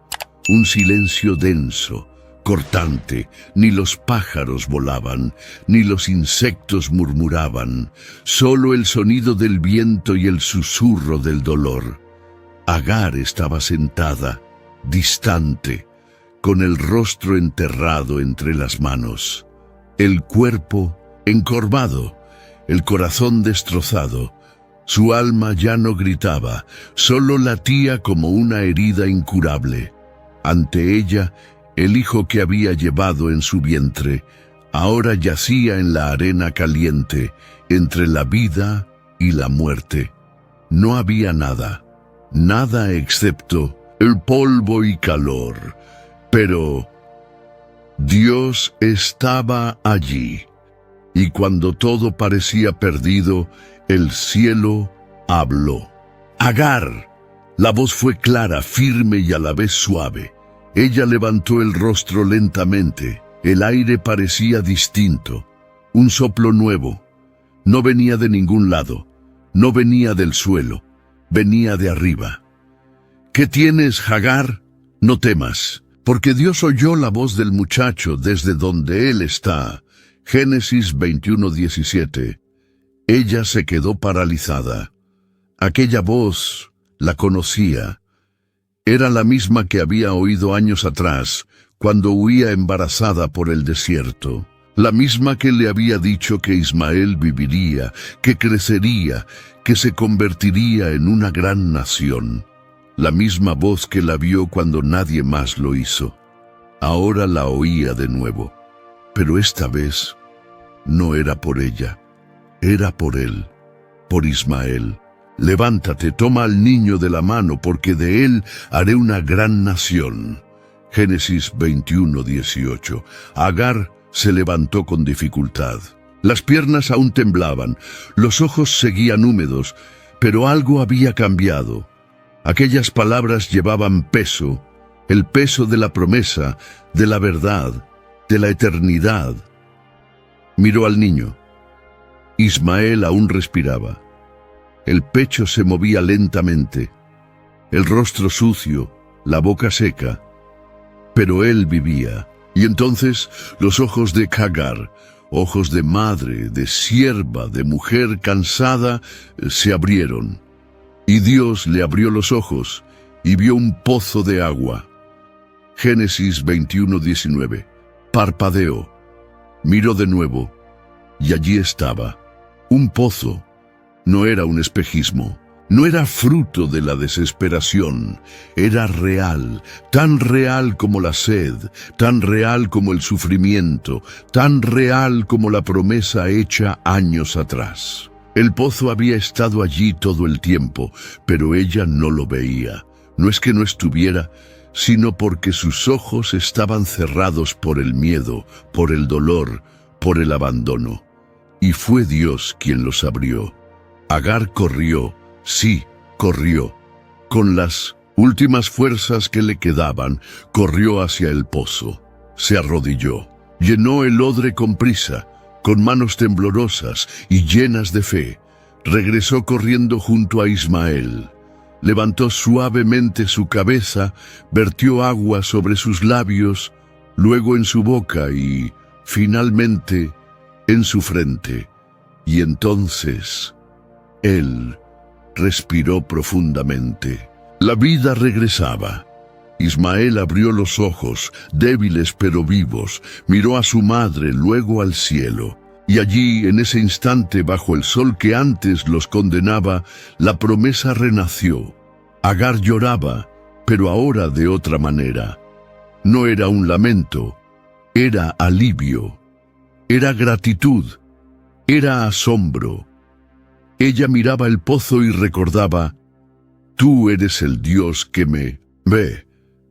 un silencio denso, cortante. Ni los pájaros volaban, ni los insectos murmuraban, solo el sonido del viento y el susurro del dolor. Agar estaba sentada, distante, con el rostro enterrado entre las manos, el cuerpo encorvado, el corazón destrozado. Su alma ya no gritaba, solo latía como una herida incurable. Ante ella, el hijo que había llevado en su vientre, ahora yacía en la arena caliente, entre la vida y la muerte. No había nada, nada excepto el polvo y calor. Pero Dios estaba allí, y cuando todo parecía perdido, el cielo habló. Agar. La voz fue clara, firme y a la vez suave. Ella levantó el rostro lentamente. El aire parecía distinto, un soplo nuevo. No venía de ningún lado, no venía del suelo, venía de arriba. ¿Qué tienes, Agar? No temas, porque Dios oyó la voz del muchacho desde donde él está. Génesis 21:17. Ella se quedó paralizada. Aquella voz la conocía. Era la misma que había oído años atrás, cuando huía embarazada por el desierto. La misma que le había dicho que Ismael viviría, que crecería, que se convertiría en una gran nación. La misma voz que la vio cuando nadie más lo hizo. Ahora la oía de nuevo, pero esta vez no era por ella, era por él, por Ismael. Levántate, toma al niño de la mano, porque de él haré una gran nación. Génesis 21:18. Agar se levantó con dificultad. Las piernas aún temblaban, los ojos seguían húmedos, pero algo había cambiado. Aquellas palabras llevaban peso, el peso de la promesa, de la verdad, de la eternidad. Miró al niño. Ismael aún respiraba. El pecho se movía lentamente, el rostro sucio, la boca seca. Pero él vivía. Y entonces los ojos de Agar, ojos de madre, de sierva, de mujer cansada, se abrieron. Y Dios le abrió los ojos y vio un pozo de agua. Génesis 21:19. Parpadeó, miró de nuevo, y allí estaba, un pozo. No era un espejismo, no era fruto de la desesperación, era real, tan real como la sed, tan real como el sufrimiento, tan real como la promesa hecha años atrás. El pozo había estado allí todo el tiempo, pero ella no lo veía. No es que no estuviera, sino porque sus ojos estaban cerrados por el miedo, por el dolor, por el abandono. Y fue Dios quien los abrió. Agar corrió, sí, corrió. Con las últimas fuerzas que le quedaban, corrió hacia el pozo. Se arrodilló, llenó el odre con prisa, con manos temblorosas y llenas de fe. Regresó corriendo junto a Ismael. Levantó suavemente su cabeza, vertió agua sobre sus labios, luego en su boca y, finalmente, en su frente. Y entonces él respiró profundamente. La vida regresaba. Ismael abrió los ojos, débiles pero vivos, miró a su madre, luego al cielo. Y allí, en ese instante, bajo el sol que antes los condenaba, la promesa renació. Agar lloraba, pero ahora de otra manera. No era un lamento, era alivio, era gratitud, era asombro. Ella miraba el pozo y recordaba, tú eres el Dios que me ve.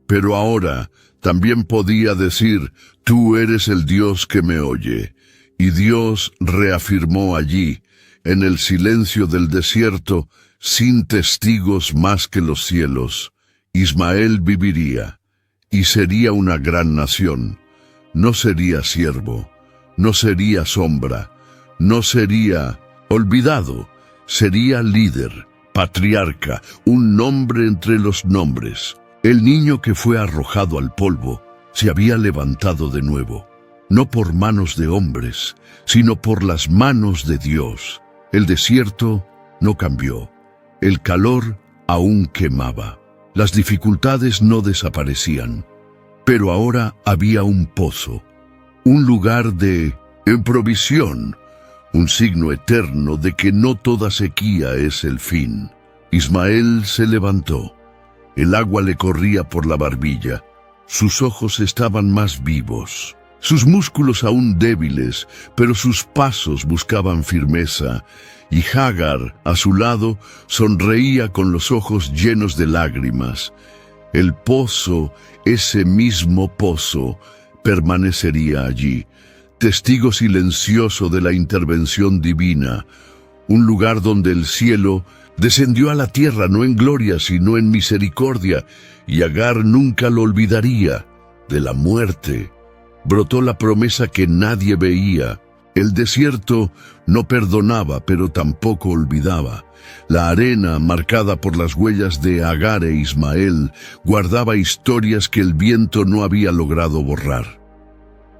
Pero ahora también podía decir, tú eres el Dios que me oye. Y Dios reafirmó allí, en el silencio del desierto, sin testigos más que los cielos, Ismael viviría, y sería una gran nación. No sería siervo, no sería sombra, no sería olvidado, sería líder, patriarca, un nombre entre los nombres. El niño que fue arrojado al polvo se había levantado de nuevo, no por manos de hombres, sino por las manos de Dios. El desierto no cambió, el calor aún quemaba, las dificultades no desaparecían, Pero ahora había un pozo, un lugar de provisión, un signo eterno de que no toda sequía es el fin. Ismael se levantó. El agua le corría por la barbilla. Sus ojos estaban más vivos, sus músculos aún débiles, pero sus pasos buscaban firmeza, y Hagar, a su lado, sonreía con los ojos llenos de lágrimas. El pozo, ese mismo pozo, permanecería allí, testigo silencioso de la intervención divina, un lugar donde el cielo descendió a la tierra no en gloria sino en misericordia, y Agar nunca lo olvidaría. De la muerte brotó la promesa que nadie veía. El desierto no perdonaba, pero tampoco olvidaba. La arena, marcada por las huellas de Agar e Ismael, guardaba historias que el viento no había logrado borrar.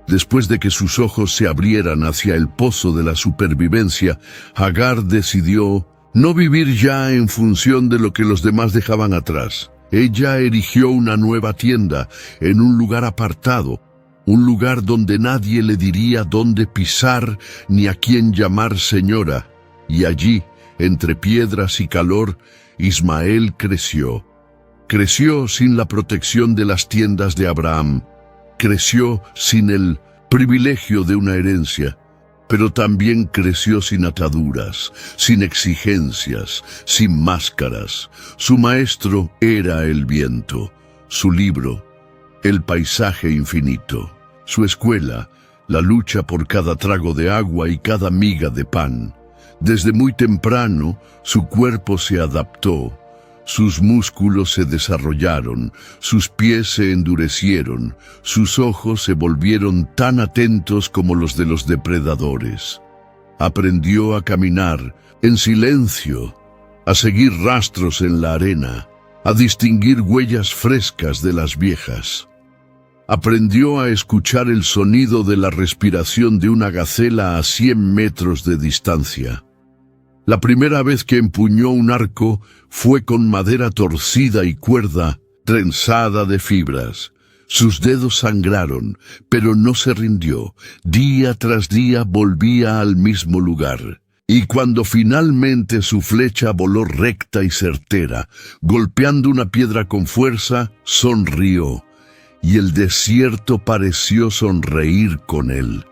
Después de que sus ojos se abrieran hacia el pozo de la supervivencia, Agar decidió no vivir ya en función de lo que los demás dejaban atrás. Ella erigió una nueva tienda en un lugar apartado, un lugar donde nadie le diría dónde pisar ni a quién llamar señora. Y allí, entre piedras y calor, Ismael creció. Creció sin la protección de las tiendas de Abraham. Creció sin el privilegio de una herencia, pero también creció sin ataduras, sin exigencias, sin máscaras. Su maestro era el viento, su libro, el paisaje infinito, su escuela, la lucha por cada trago de agua y cada miga de pan. Desde muy temprano, su cuerpo se adaptó, sus músculos se desarrollaron, sus pies se endurecieron, sus ojos se volvieron tan atentos como los de los depredadores. Aprendió a caminar en silencio, a seguir rastros en la arena, a distinguir huellas frescas de las viejas. Aprendió a escuchar el sonido de la respiración de una gacela a 100 metros de distancia. La primera vez que empuñó un arco fue con madera torcida y cuerda, trenzada de fibras. Sus dedos sangraron, pero no se rindió. Día tras día volvía al mismo lugar. Y cuando finalmente su flecha voló recta y certera, golpeando una piedra con fuerza, sonrió, y el desierto pareció sonreír con él.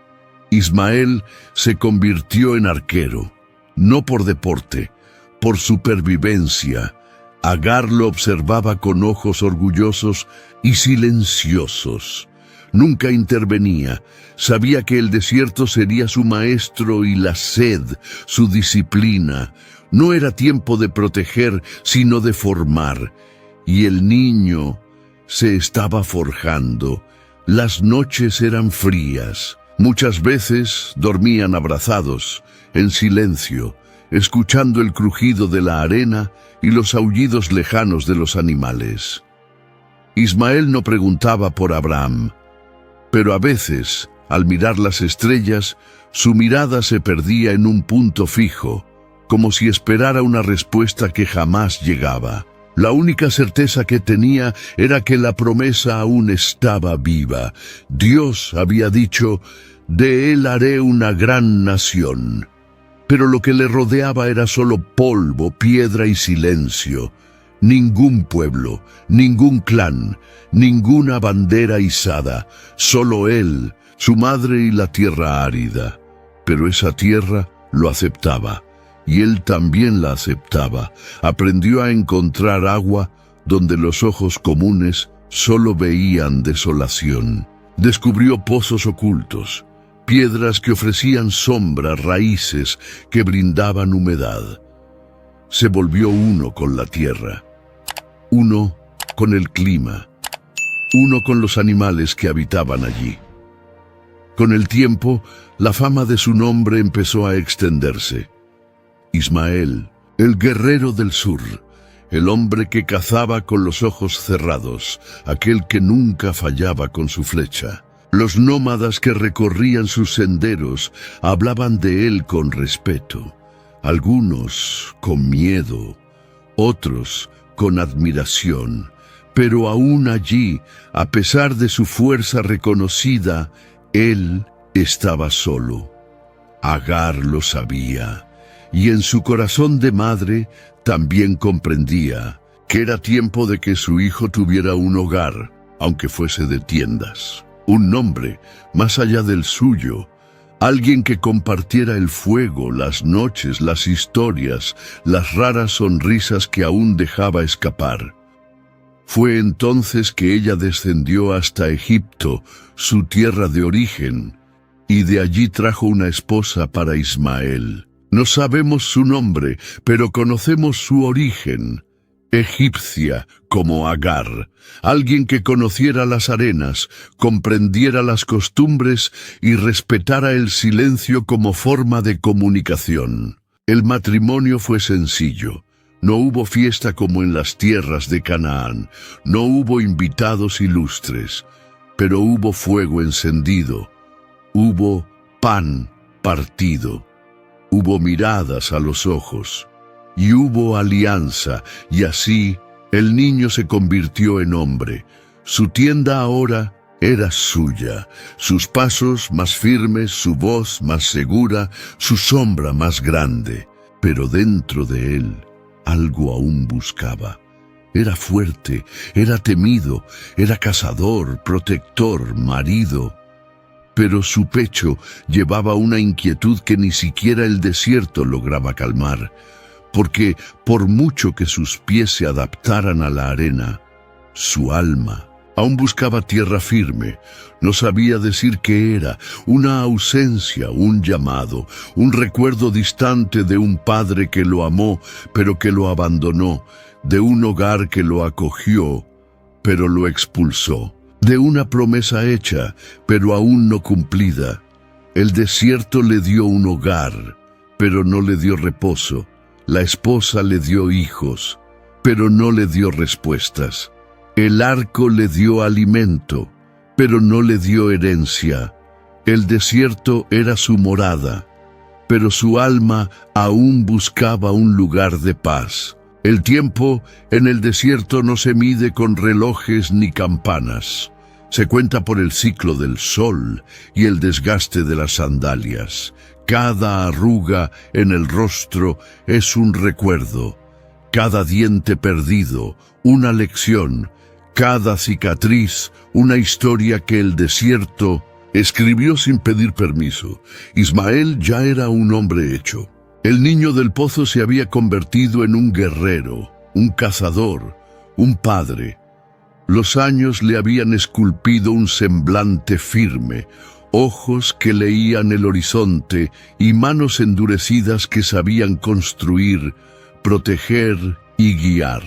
Ismael se convirtió en arquero. No por deporte, por supervivencia. Agar lo observaba con ojos orgullosos y silenciosos. Nunca intervenía. Sabía que el desierto sería su maestro y la sed, su disciplina. No era tiempo de proteger, sino de formar. Y el niño se estaba forjando. Las noches eran frías. Muchas veces dormían abrazados, en silencio, escuchando el crujido de la arena y los aullidos lejanos de los animales. Ismael no preguntaba por Abraham, pero a veces, al mirar las estrellas, su mirada se perdía en un punto fijo, como si esperara una respuesta que jamás llegaba. La única certeza que tenía era que la promesa aún estaba viva. Dios había dicho: «De él haré una gran nación». Pero lo que le rodeaba era solo polvo, piedra y silencio. Ningún pueblo, ningún clan, ninguna bandera izada. Solo él, su madre y la tierra árida. Pero esa tierra lo aceptaba, y él también la aceptaba. Aprendió a encontrar agua donde los ojos comunes solo veían desolación. Descubrió pozos ocultos, piedras que ofrecían sombra, raíces que brindaban humedad. Se volvió uno con la tierra, uno con el clima, uno con los animales que habitaban allí. Con el tiempo, la fama de su nombre empezó a extenderse. Ismael, el guerrero del sur, el hombre que cazaba con los ojos cerrados, aquel que nunca fallaba con su flecha. Los nómadas que recorrían sus senderos hablaban de él con respeto, algunos con miedo, otros con admiración, Pero aún allí, a pesar de su fuerza reconocida, él estaba solo. Agar lo sabía, y en su corazón de madre también comprendía que era tiempo de que su hijo tuviera un hogar, aunque fuese de tiendas, un nombre más allá del suyo, alguien que compartiera el fuego, las noches, las historias, las raras sonrisas que aún dejaba escapar. Fue entonces que ella descendió hasta Egipto, su tierra de origen, y de allí trajo una esposa para Ismael. No sabemos su nombre, pero conocemos su origen. Egipcia como Agar, alguien que conociera las arenas, comprendiera las costumbres y respetara el silencio como forma de comunicación. El matrimonio fue sencillo. No hubo fiesta como en las tierras de Canaán, no hubo invitados ilustres, pero hubo fuego encendido, hubo pan partido, hubo miradas a los ojos, y hubo alianza, y así el niño se convirtió en hombre. Su tienda ahora era suya, sus pasos más firmes, su voz más segura, su sombra más grande, pero dentro de él algo aún buscaba. Era fuerte, era temido, era cazador, protector, marido. Pero su pecho llevaba una inquietud que ni siquiera el desierto lograba calmar, porque por mucho que sus pies se adaptaran a la arena, su alma aún buscaba tierra firme. No sabía decir qué era, una ausencia, un llamado, un recuerdo distante de un padre que lo amó, pero que lo abandonó, de un hogar que lo acogió, pero lo expulsó, de una promesa hecha, pero aún no cumplida. El desierto le dio un hogar, pero no le dio reposo. La esposa le dio hijos, pero no le dio respuestas. El arco le dio alimento, pero no le dio herencia. El desierto era su morada, pero su alma aún buscaba un lugar de paz. El tiempo en el desierto no se mide con relojes ni campanas. Se cuenta por el ciclo del sol y el desgaste de las sandalias. Cada arruga en el rostro es un recuerdo, cada diente perdido, una lección, cada cicatriz, una historia que el desierto escribió sin pedir permiso. Ismael ya era un hombre hecho. El niño del pozo se había convertido en un guerrero, un cazador, un padre. Los años le habían esculpido un semblante firme, ojos que leían el horizonte y manos endurecidas que sabían construir, proteger y guiar.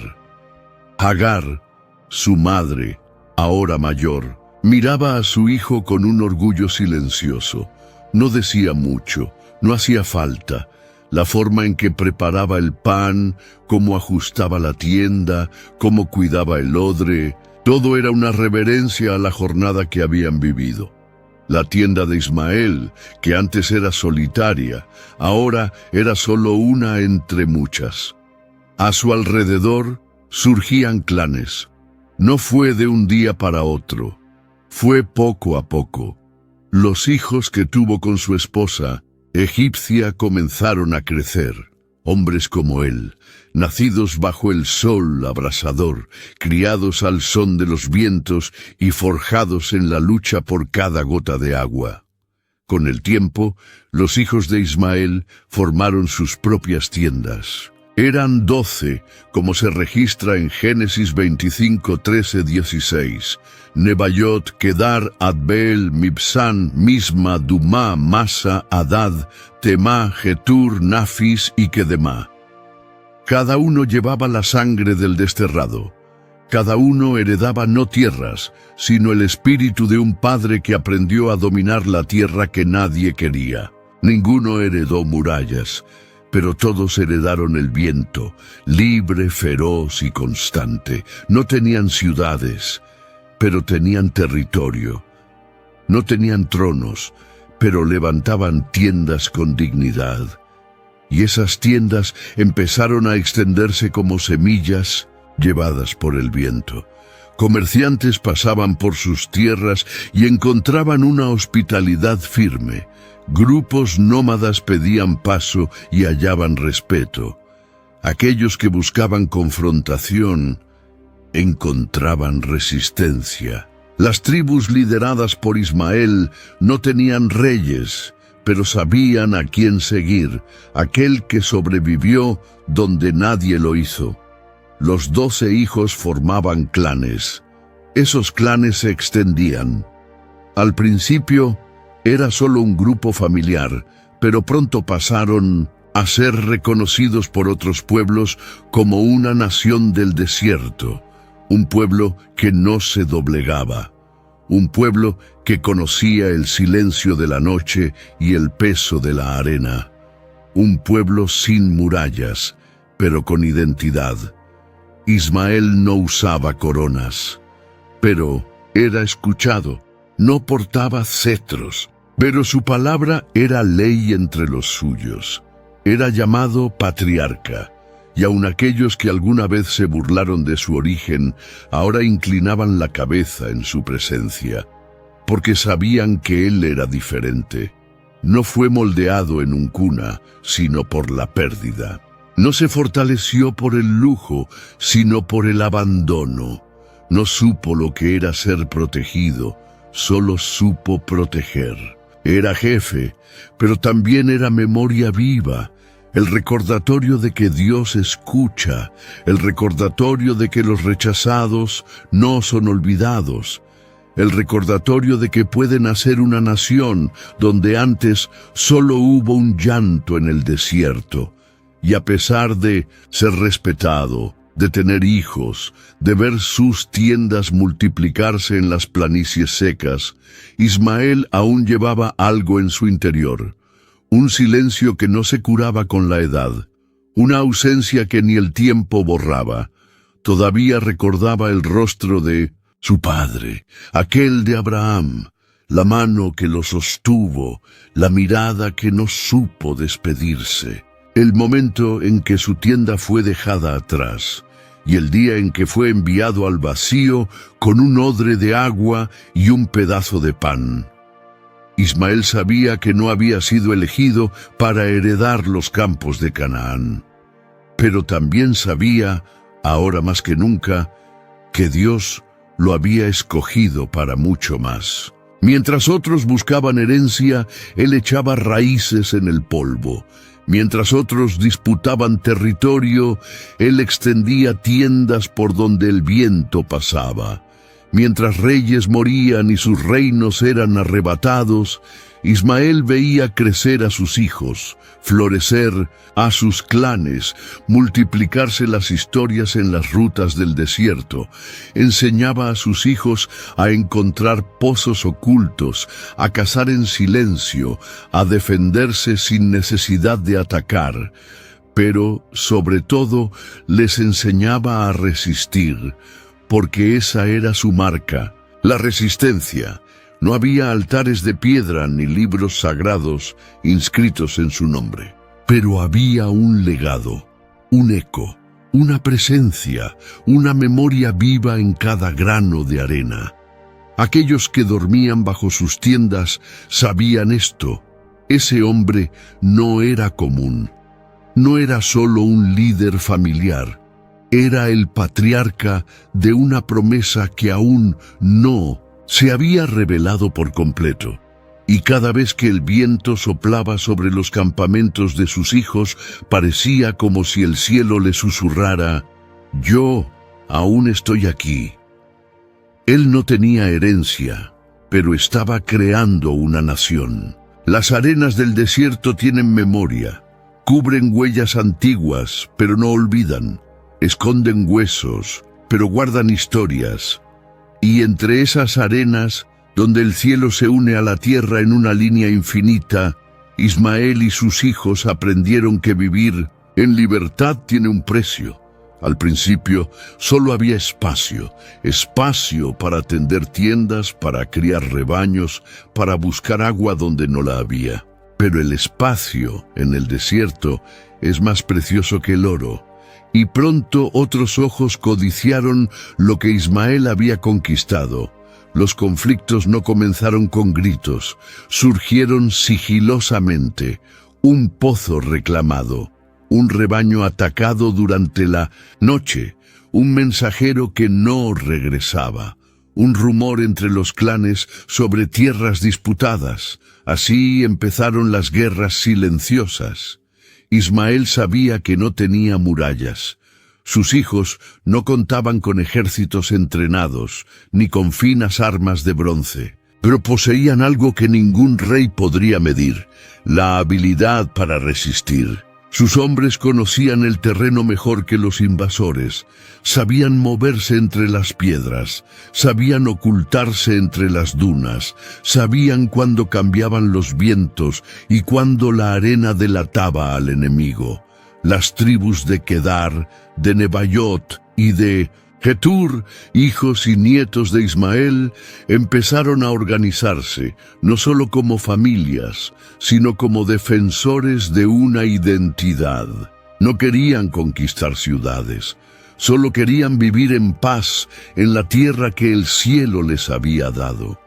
Agar, su madre, ahora mayor, miraba a su hijo con un orgullo silencioso. No decía mucho, no hacía falta. La forma en que preparaba el pan, cómo ajustaba la tienda, cómo cuidaba el odre, todo era una reverencia a la jornada que habían vivido. La tienda de Ismael, que antes era solitaria, ahora era solo una entre muchas. A su alrededor surgían clanes. No fue de un día para otro, fue poco a poco. Los hijos que tuvo con su esposa, egipcia, comenzaron a crecer. Hombres como él, nacidos bajo el sol abrasador, criados al son de los vientos y forjados en la lucha por cada gota de agua. Con el tiempo, los hijos de Ismael formaron sus propias tiendas. Eran 12, como se registra en Génesis 25, 13, 16. Nebayot, Kedar, Adbeel, Mibsán, Misma, Dumá, Masa, Adad, Temá, Getur, Nafis y Kedemá. Cada uno llevaba la sangre del desterrado. Cada uno heredaba no tierras, sino el espíritu de un padre que aprendió a dominar la tierra que nadie quería. Ninguno heredó murallas, pero todos heredaron el viento, libre, feroz y constante. No tenían ciudades, pero tenían territorio. No tenían tronos, pero levantaban tiendas con dignidad. Y esas tiendas empezaron a extenderse como semillas llevadas por el viento. Comerciantes pasaban por sus tierras y encontraban una hospitalidad firme. Grupos nómadas pedían paso y hallaban respeto. Aquellos que buscaban confrontación encontraban resistencia. Las tribus lideradas por Ismael no tenían reyes, pero sabían a quién seguir, aquel que sobrevivió donde nadie lo hizo. Los 12 hijos formaban clanes. Esos clanes se extendían. Al principio era solo un grupo familiar, pero pronto pasaron a ser reconocidos por otros pueblos como una nación del desierto, un pueblo que no se doblegaba, un pueblo que conocía el silencio de la noche y el peso de la arena, un pueblo sin murallas, pero con identidad. Ismael no usaba coronas, pero era escuchado, no portaba cetros, pero su palabra era ley entre los suyos. Era llamado patriarca, y aun aquellos que alguna vez se burlaron de su origen, ahora inclinaban la cabeza en su presencia, porque sabían que él era diferente. No fue moldeado en un cuna, sino por la pérdida. No se fortaleció por el lujo, sino por el abandono. No supo lo que era ser protegido, solo supo proteger. Era jefe, pero también era memoria viva, el recordatorio de que Dios escucha, el recordatorio de que los rechazados no son olvidados, el recordatorio de que puede nacer una nación donde antes solo hubo un llanto en el desierto. Y a pesar de ser respetado, de tener hijos, de ver sus tiendas multiplicarse en las planicies secas, Ismael aún llevaba algo en su interior, un silencio que no se curaba con la edad, una ausencia que ni el tiempo borraba. Todavía recordaba el rostro de su padre, aquel de Abraham, la mano que lo sostuvo, la mirada que no supo despedirse. El momento en que su tienda fue dejada atrás, y el día en que fue enviado al vacío con un odre de agua y un pedazo de pan. Ismael sabía que no había sido elegido para heredar los campos de Canaán, pero también sabía, ahora más que nunca, que Dios lo había escogido para mucho más. Mientras otros buscaban herencia, él echaba raíces en el polvo. Mientras otros disputaban territorio, él extendía tiendas por donde el viento pasaba. Mientras reyes morían y sus reinos eran arrebatados, Ismael veía crecer a sus hijos, florecer a sus clanes, multiplicarse las historias en las rutas del desierto. Enseñaba a sus hijos a encontrar pozos ocultos, a cazar en silencio, a defenderse sin necesidad de atacar. Pero, sobre todo, les enseñaba a resistir, porque esa era su marca, la resistencia. No había altares de piedra ni libros sagrados inscritos en su nombre, pero había un legado, un eco, una presencia, una memoria viva en cada grano de arena. Aquellos que dormían bajo sus tiendas sabían esto: ese hombre no era común, no era solo un líder familiar, era el patriarca de una promesa que aún no se había revelado por completo, y cada vez que el viento soplaba sobre los campamentos de sus hijos, parecía como si el cielo le susurrara: «Yo aún estoy aquí». Él no tenía herencia, pero estaba creando una nación. Las arenas del desierto tienen memoria, cubren huellas antiguas, pero no olvidan, esconden huesos, pero guardan historias. Y entre esas arenas, donde el cielo se une a la tierra en una línea infinita, Ismael y sus hijos aprendieron que vivir en libertad tiene un precio. Al principio solo había espacio para tender tiendas, para criar rebaños, para buscar agua donde no la había. Pero el espacio en el desierto es más precioso que el oro, Y pronto otros ojos codiciaron lo que Ismael había conquistado. Los conflictos no comenzaron con gritos, surgieron sigilosamente. Un pozo reclamado, un rebaño atacado durante la noche, un mensajero que no regresaba, un rumor entre los clanes sobre tierras disputadas. Así empezaron las guerras silenciosas. Ismael sabía que no tenía murallas. Sus hijos no contaban con ejércitos entrenados, ni con finas armas de bronce, pero poseían algo que ningún rey podría medir: la habilidad para resistir. Sus hombres conocían el terreno mejor que los invasores, sabían moverse entre las piedras, sabían ocultarse entre las dunas, sabían cuándo cambiaban los vientos y cuándo la arena delataba al enemigo. Las tribus de Kedar, de Nebaiot y de Getur, hijos y nietos de Ismael, empezaron a organizarse, no solo como familias, sino como defensores de una identidad. No querían conquistar ciudades, solo querían vivir en paz en la tierra que el cielo les había dado.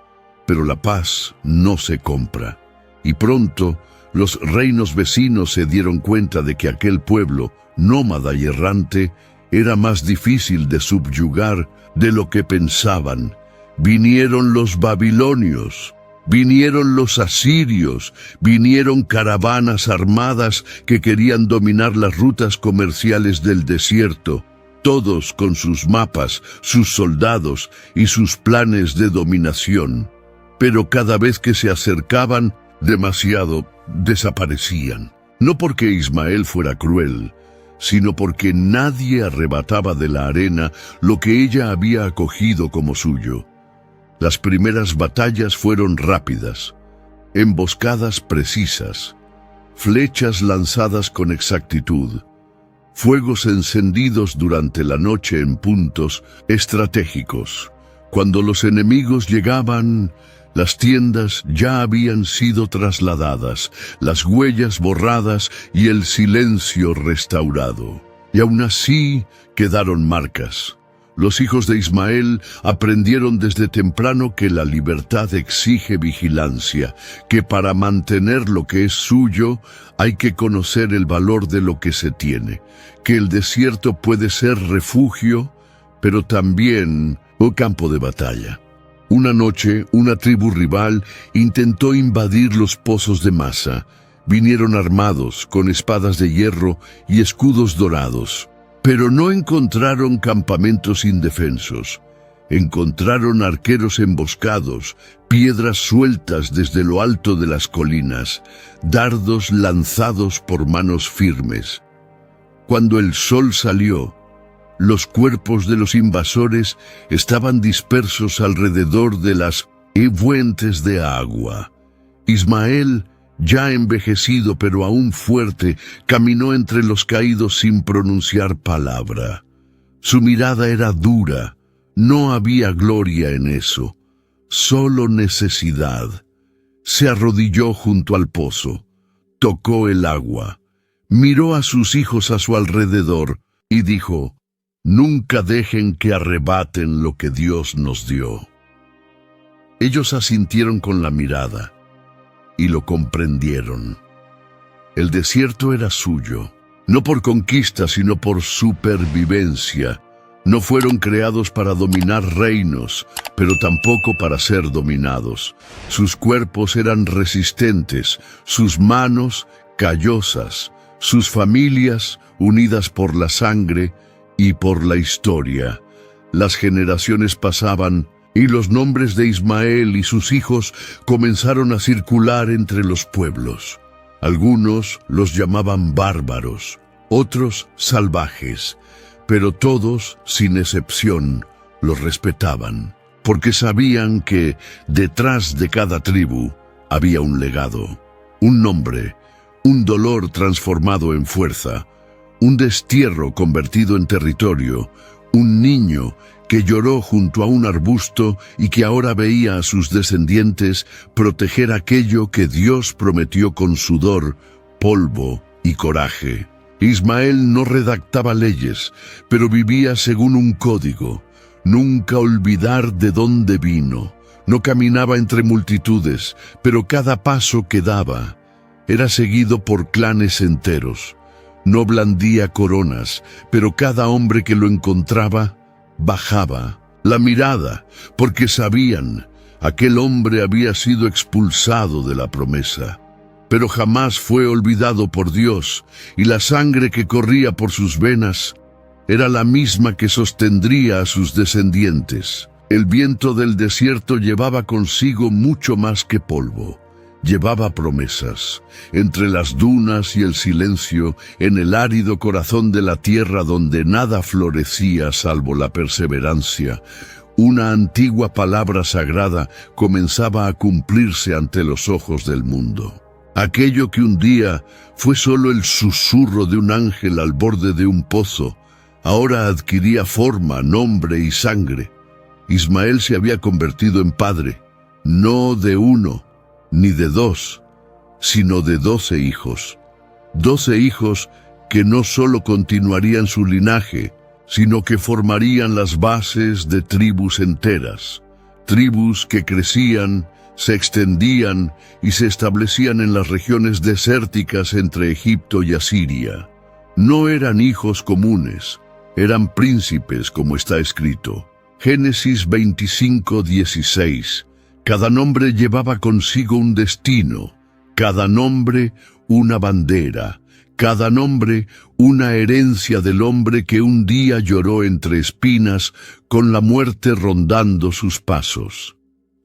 Pero la paz no se compra, y pronto los reinos vecinos se dieron cuenta de que aquel pueblo, nómada y errante, era más difícil de subyugar de lo que pensaban. Vinieron los babilonios, vinieron los asirios, vinieron caravanas armadas que querían dominar las rutas comerciales del desierto, todos con sus mapas, sus soldados y sus planes de dominación. Pero cada vez que se acercaban demasiado, desaparecían. No porque Ismael fuera cruel, sino porque nadie arrebataba de la arena lo que ella había acogido como suyo. Las primeras batallas fueron rápidas, emboscadas precisas, flechas lanzadas con exactitud, fuegos encendidos durante la noche en puntos estratégicos. Cuando los enemigos llegaban, las tiendas ya habían sido trasladadas, las huellas borradas y el silencio restaurado. Y aún así quedaron marcas. Los hijos de Ismael aprendieron desde temprano que la libertad exige vigilancia, que para mantener lo que es suyo hay que conocer el valor de lo que se tiene, que el desierto puede ser refugio, pero también un campo de batalla. Una noche, una tribu rival intentó invadir los pozos de Masa. Vinieron armados, con espadas de hierro y escudos dorados. Pero no encontraron campamentos indefensos. Encontraron arqueros emboscados, piedras sueltas desde lo alto de las colinas, dardos lanzados por manos firmes. Cuando el sol salió, los cuerpos de los invasores estaban dispersos alrededor de las fuentes de agua. Ismael, ya envejecido pero aún fuerte, caminó entre los caídos sin pronunciar palabra. Su mirada era dura, no había gloria en eso, solo necesidad. Se arrodilló junto al pozo, tocó el agua, miró a sus hijos a su alrededor y dijo: «Nunca dejen que arrebaten lo que Dios nos dio». Ellos asintieron con la mirada y lo comprendieron. El desierto era suyo, no por conquista, sino por supervivencia. No fueron creados para dominar reinos, pero tampoco para ser dominados. Sus cuerpos eran resistentes, sus manos callosas, sus familias unidas por la sangre y por la historia. Las generaciones pasaban y los nombres de Ismael y sus hijos comenzaron a circular entre los pueblos. Algunos los llamaban bárbaros, otros salvajes, pero todos, sin excepción, los respetaban, porque sabían que detrás de cada tribu había un legado, un nombre, un dolor transformado en fuerza, un destierro convertido en territorio, un niño que lloró junto a un arbusto y que ahora veía a sus descendientes proteger aquello que Dios prometió con sudor, polvo y coraje. Ismael no redactaba leyes, pero vivía según un código. Nunca olvidar de dónde vino. No caminaba entre multitudes, pero cada paso que daba era seguido por clanes enteros. No blandía coronas, pero cada hombre que lo encontraba bajaba la mirada, porque sabían, aquel hombre había sido expulsado de la promesa. Pero jamás fue olvidado por Dios, y la sangre que corría por sus venas era la misma que sostendría a sus descendientes. El viento del desierto llevaba consigo mucho más que polvo. Llevaba promesas. Entre las dunas y el silencio, en el árido corazón de la tierra donde nada florecía salvo la perseverancia, una antigua palabra sagrada comenzaba a cumplirse ante los ojos del mundo. Aquello que un día fue solo el susurro de un ángel al borde de un pozo, ahora adquiría forma, nombre y sangre. Ismael se había convertido en padre, no de uno, ni de dos, sino de 12 hijos. 12 hijos que no solo continuarían su linaje, sino que formarían las bases de tribus enteras. Tribus que crecían, se extendían y se establecían en las regiones desérticas entre Egipto y Asiria. No eran hijos comunes, eran príncipes, como está escrito. Génesis 25:16. Cada nombre llevaba consigo un destino, cada nombre una bandera, cada nombre una herencia del hombre que un día lloró entre espinas con la muerte rondando sus pasos.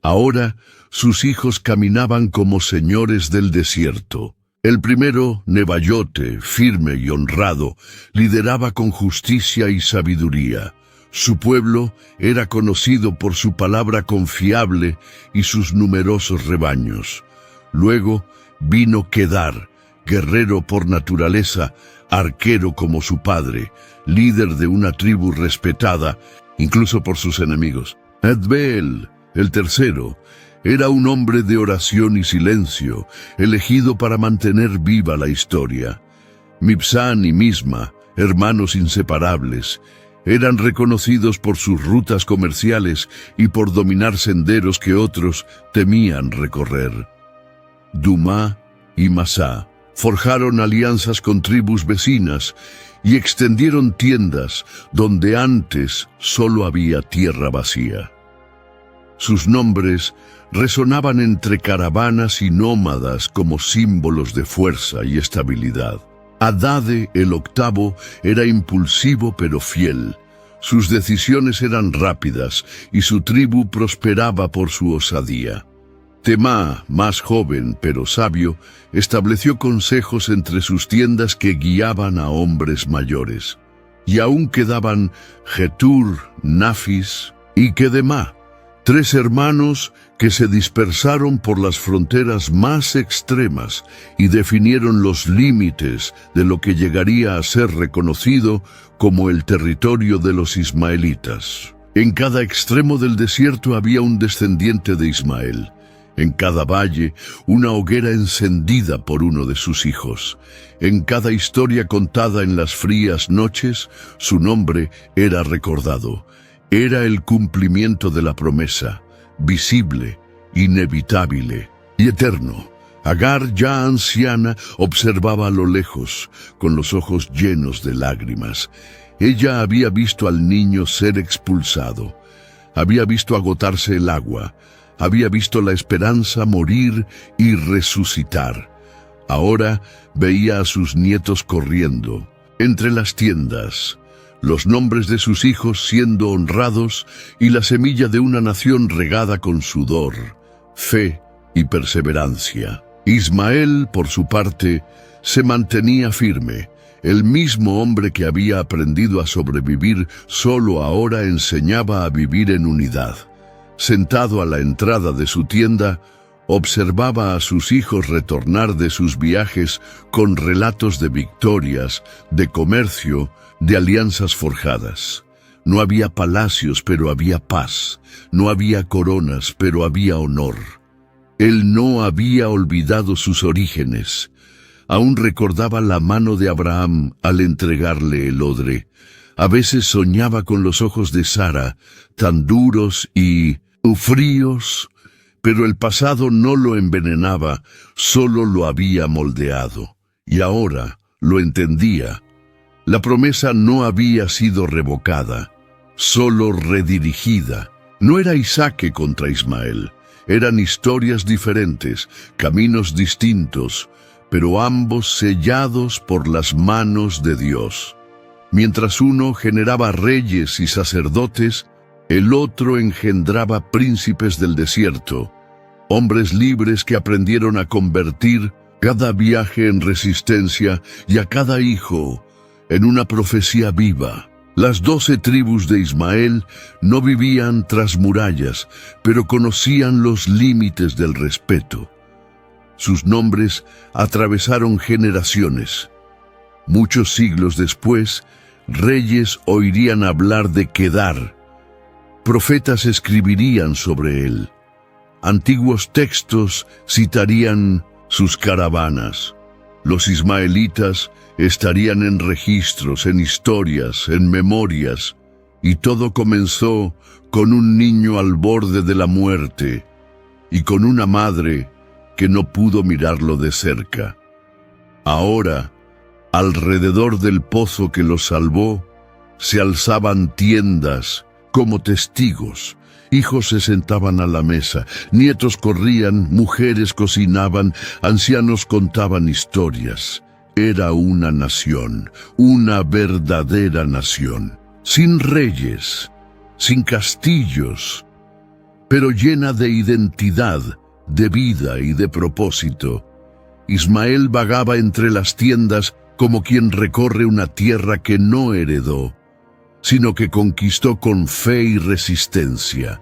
Ahora sus hijos caminaban como señores del desierto. El primero, Nebayote, firme y honrado, lideraba con justicia y sabiduría. Su pueblo era conocido por su palabra confiable y sus numerosos rebaños. Luego vino Kedar, guerrero por naturaleza, arquero como su padre, líder de una tribu respetada, incluso por sus enemigos. Adbeel, el tercero, era un hombre de oración y silencio, elegido para mantener viva la historia. Mibsán y Misma, hermanos inseparables, eran reconocidos por sus rutas comerciales y por dominar senderos que otros temían recorrer. Dumá y Masá forjaron alianzas con tribus vecinas y extendieron tiendas donde antes solo había tierra vacía. Sus nombres resonaban entre caravanas y nómadas como símbolos de fuerza y estabilidad. Adade, el octavo, era impulsivo pero fiel. Sus decisiones eran rápidas y su tribu prosperaba por su osadía. Temá, más joven pero sabio, estableció consejos entre sus tiendas que guiaban a hombres mayores. Y aún quedaban Getur, Nafis y Kedemá, 3 hermanos que se dispersaron por las fronteras más extremas y definieron los límites de lo que llegaría a ser reconocido como el territorio de los ismaelitas. En cada extremo del desierto había un descendiente de Ismael. En cada valle, una hoguera encendida por uno de sus hijos. En cada historia contada en las frías noches, su nombre era recordado. Era el cumplimiento de la promesa, visible, inevitable y eterno. Agar, ya anciana, observaba a lo lejos, con los ojos llenos de lágrimas. Ella había visto al niño ser expulsado. Había visto agotarse el agua. Había visto la esperanza morir y resucitar. Ahora veía a sus nietos corriendo entre las tiendas, los nombres de sus hijos siendo honrados y la semilla de una nación regada con sudor, fe y perseverancia. Ismael, por su parte, se mantenía firme. El mismo hombre que había aprendido a sobrevivir solo ahora enseñaba a vivir en unidad. Sentado a la entrada de su tienda, observaba a sus hijos retornar de sus viajes con relatos de victorias, de comercio, de alianzas forjadas. No había palacios, pero había paz. No había coronas, pero había honor. Él no había olvidado sus orígenes. Aún recordaba la mano de Abraham al entregarle el odre. A veces soñaba con los ojos de Sara, tan duros y fríos, pero el pasado no lo envenenaba, solo lo había moldeado. Y ahora lo entendía. La promesa no había sido revocada, solo redirigida. No era Isaac contra Ismael, eran historias diferentes, caminos distintos, pero ambos sellados por las manos de Dios. Mientras uno generaba reyes y sacerdotes, el otro engendraba príncipes del desierto, hombres libres que aprendieron a convertir cada viaje en resistencia y a cada hijo en una profecía viva. Las 12 tribus de Ismael no vivían tras murallas, pero conocían los límites del respeto. Sus nombres atravesaron generaciones. Muchos siglos después, reyes oirían hablar de Kedar. Profetas escribirían sobre él. Antiguos textos citarían sus caravanas. Los ismaelitas estarían en registros, en historias, en memorias, y todo comenzó con un niño al borde de la muerte y con una madre que no pudo mirarlo de cerca. Ahora, alrededor del pozo que los salvó, se alzaban tiendas como testigos. Hijos se sentaban a la mesa, nietos corrían, mujeres cocinaban, ancianos contaban historias. Era una nación, una verdadera nación, sin reyes, sin castillos, pero llena de identidad, de vida y de propósito. Ismael vagaba entre las tiendas como quien recorre una tierra que no heredó, sino que conquistó con fe y resistencia.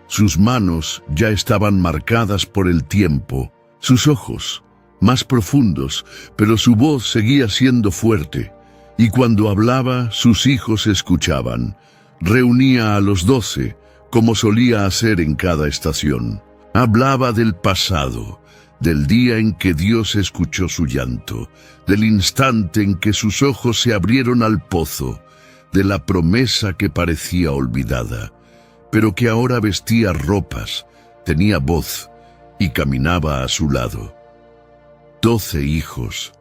Sus manos ya estaban marcadas por el tiempo, sus ojos más profundos, pero su voz seguía siendo fuerte, y cuando hablaba, sus hijos escuchaban. Reunía a los 12, como solía hacer en cada estación. Hablaba del pasado, del día en que Dios escuchó su llanto, del instante en que sus ojos se abrieron al pozo, de la promesa que parecía olvidada, pero que ahora vestía ropas, tenía voz y caminaba a su lado. 12 hijos,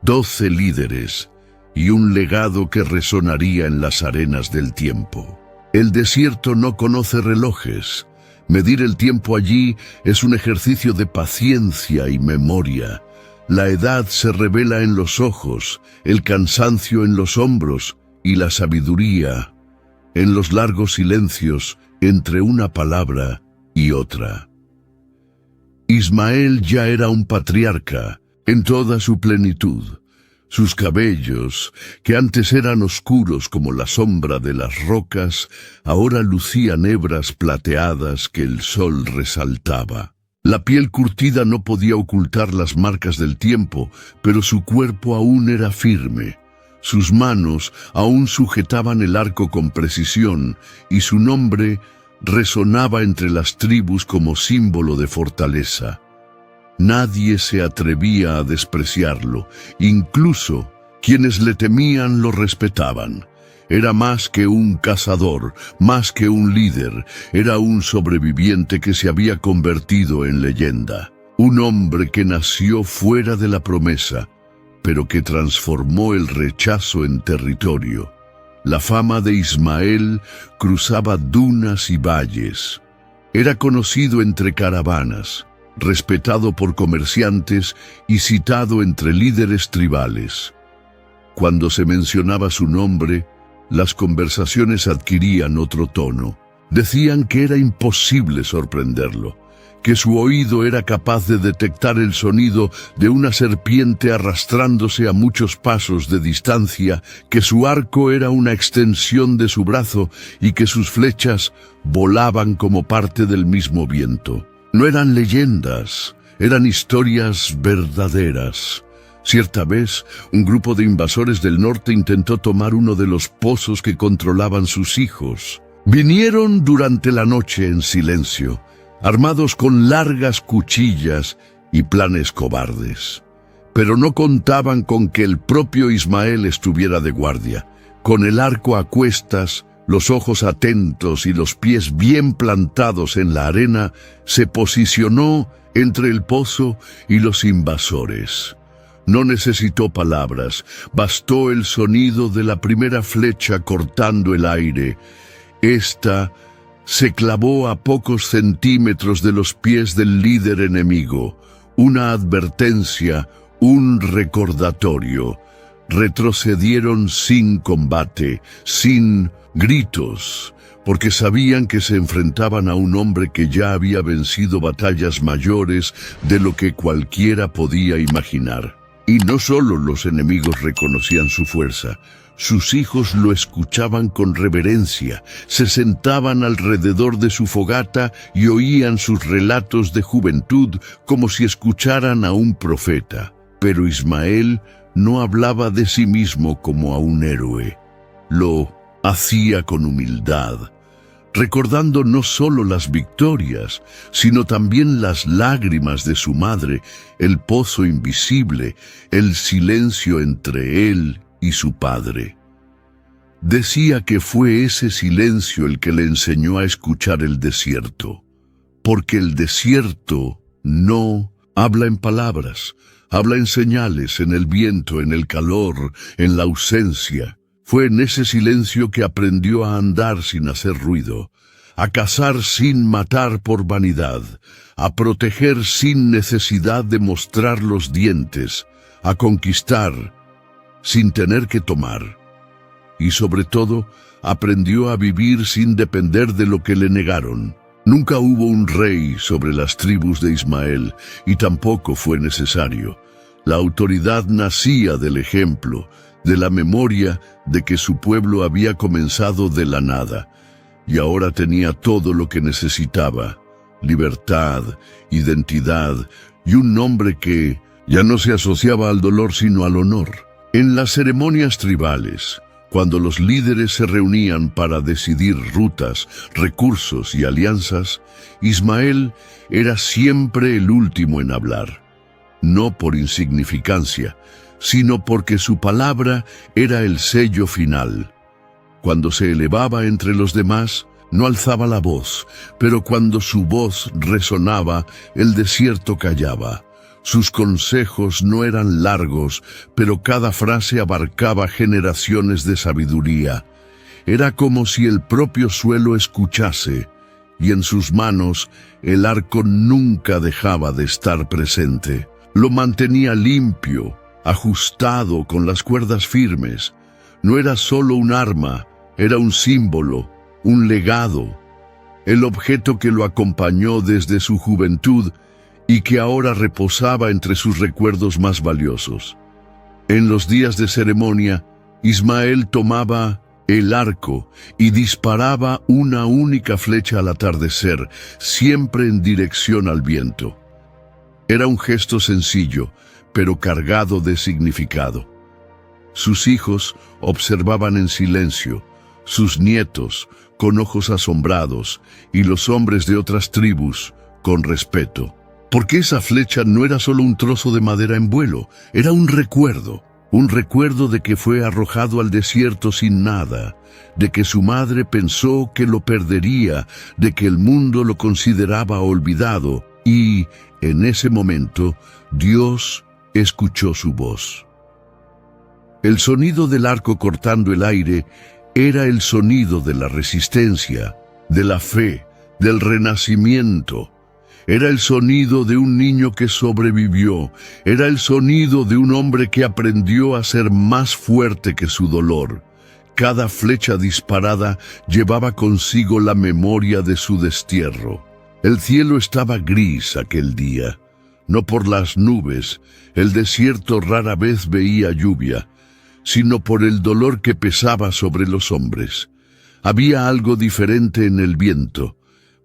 12 líderes y un legado que resonaría en las arenas del tiempo. El desierto no conoce relojes. Medir el tiempo allí es un ejercicio de paciencia y memoria. La edad se revela en los ojos, el cansancio en los hombros y la sabiduría en los largos silencios entre una palabra y otra. Ismael ya era un patriarca en toda su plenitud. Sus cabellos, que antes eran oscuros como la sombra de las rocas, ahora lucían hebras plateadas que el sol resaltaba. La piel curtida no podía ocultar las marcas del tiempo, pero su cuerpo aún era firme. Sus manos aún sujetaban el arco con precisión, y su nombre resonaba entre las tribus como símbolo de fortaleza. Nadie se atrevía a despreciarlo, incluso quienes le temían lo respetaban. Era más que un cazador, más que un líder, era un sobreviviente que se había convertido en leyenda. Un hombre que nació fuera de la promesa, pero que transformó el rechazo en territorio. La fama de Ismael cruzaba dunas y valles. Era conocido entre caravanas, respetado por comerciantes y citado entre líderes tribales. Cuando se mencionaba su nombre, las conversaciones adquirían otro tono. Decían que era imposible sorprenderlo, que su oído era capaz de detectar el sonido de una serpiente arrastrándose a muchos pasos de distancia, que su arco era una extensión de su brazo y que sus flechas volaban como parte del mismo viento. No eran leyendas, eran historias verdaderas. Cierta vez, un grupo de invasores del norte intentó tomar uno de los pozos que controlaban sus hijos. Vinieron durante la noche en silencio, armados con largas cuchillas y planes cobardes. Pero no contaban con que el propio Ismael estuviera de guardia. Con el arco a cuestas, los ojos atentos y los pies bien plantados en la arena, se posicionó entre el pozo y los invasores. No necesitó palabras, bastó el sonido de la primera flecha cortando el aire. Esta se clavó a pocos centímetros de los pies del líder enemigo. Una advertencia, un recordatorio. Retrocedieron sin combate, sin gritos, porque sabían que se enfrentaban a un hombre que ya había vencido batallas mayores de lo que cualquiera podía imaginar. Y no solo los enemigos reconocían su fuerza, sus hijos lo escuchaban con reverencia, se sentaban alrededor de su fogata y oían sus relatos de juventud como si escucharan a un profeta. Pero Ismael no hablaba de sí mismo como a un héroe. Lo hacía con humildad, recordando no solo las victorias, sino también las lágrimas de su madre, el pozo invisible, el silencio entre él y su padre. Decía que fue ese silencio el que le enseñó a escuchar el desierto, porque el desierto no habla en palabras, habla en señales, en el viento, en el calor, en la ausencia. Fue en ese silencio que aprendió a andar sin hacer ruido, a cazar sin matar por vanidad, a proteger sin necesidad de mostrar los dientes, a conquistar sin tener que tomar. Y sobre todo, aprendió a vivir sin depender de lo que le negaron. Nunca hubo un rey sobre las tribus de Ismael, y tampoco fue necesario. La autoridad nacía del ejemplo, de la memoria de que su pueblo había comenzado de la nada, y ahora tenía todo lo que necesitaba: libertad, identidad y un nombre que ya no se asociaba al dolor sino al honor. En las ceremonias tribales, cuando los líderes se reunían para decidir rutas, recursos y alianzas, Ismael era siempre el último en hablar. No por insignificancia, sino porque su palabra era el sello final. Cuando se elevaba entre los demás, no alzaba la voz, pero cuando su voz resonaba, el desierto callaba. Sus consejos no eran largos, pero cada frase abarcaba generaciones de sabiduría. Era como si el propio suelo escuchase, y en sus manos el arco nunca dejaba de estar presente. Lo mantenía limpio, ajustado con las cuerdas firmes. No era solo un arma, era un símbolo, un legado, el objeto que lo acompañó desde su juventud y que ahora reposaba entre sus recuerdos más valiosos. En los días de ceremonia, Ismael tomaba el arco y disparaba una única flecha al atardecer, siempre en dirección al viento. Era un gesto sencillo, pero cargado de significado. Sus hijos observaban en silencio, sus nietos con ojos asombrados y los hombres de otras tribus con respeto. Porque esa flecha no era solo un trozo de madera en vuelo, era un recuerdo de que fue arrojado al desierto sin nada, de que su madre pensó que lo perdería, de que el mundo lo consideraba olvidado, y en ese momento Dios escuchó su voz. El sonido del arco cortando el aire era el sonido de la resistencia, de la fe, del renacimiento. Era el sonido de un niño que sobrevivió, era el sonido de un hombre que aprendió a ser más fuerte que su dolor. Cada flecha disparada llevaba consigo la memoria de su destierro. El cielo estaba gris aquel día, no por las nubes, el desierto rara vez veía lluvia, sino por el dolor que pesaba sobre los hombres. Había algo diferente en el viento,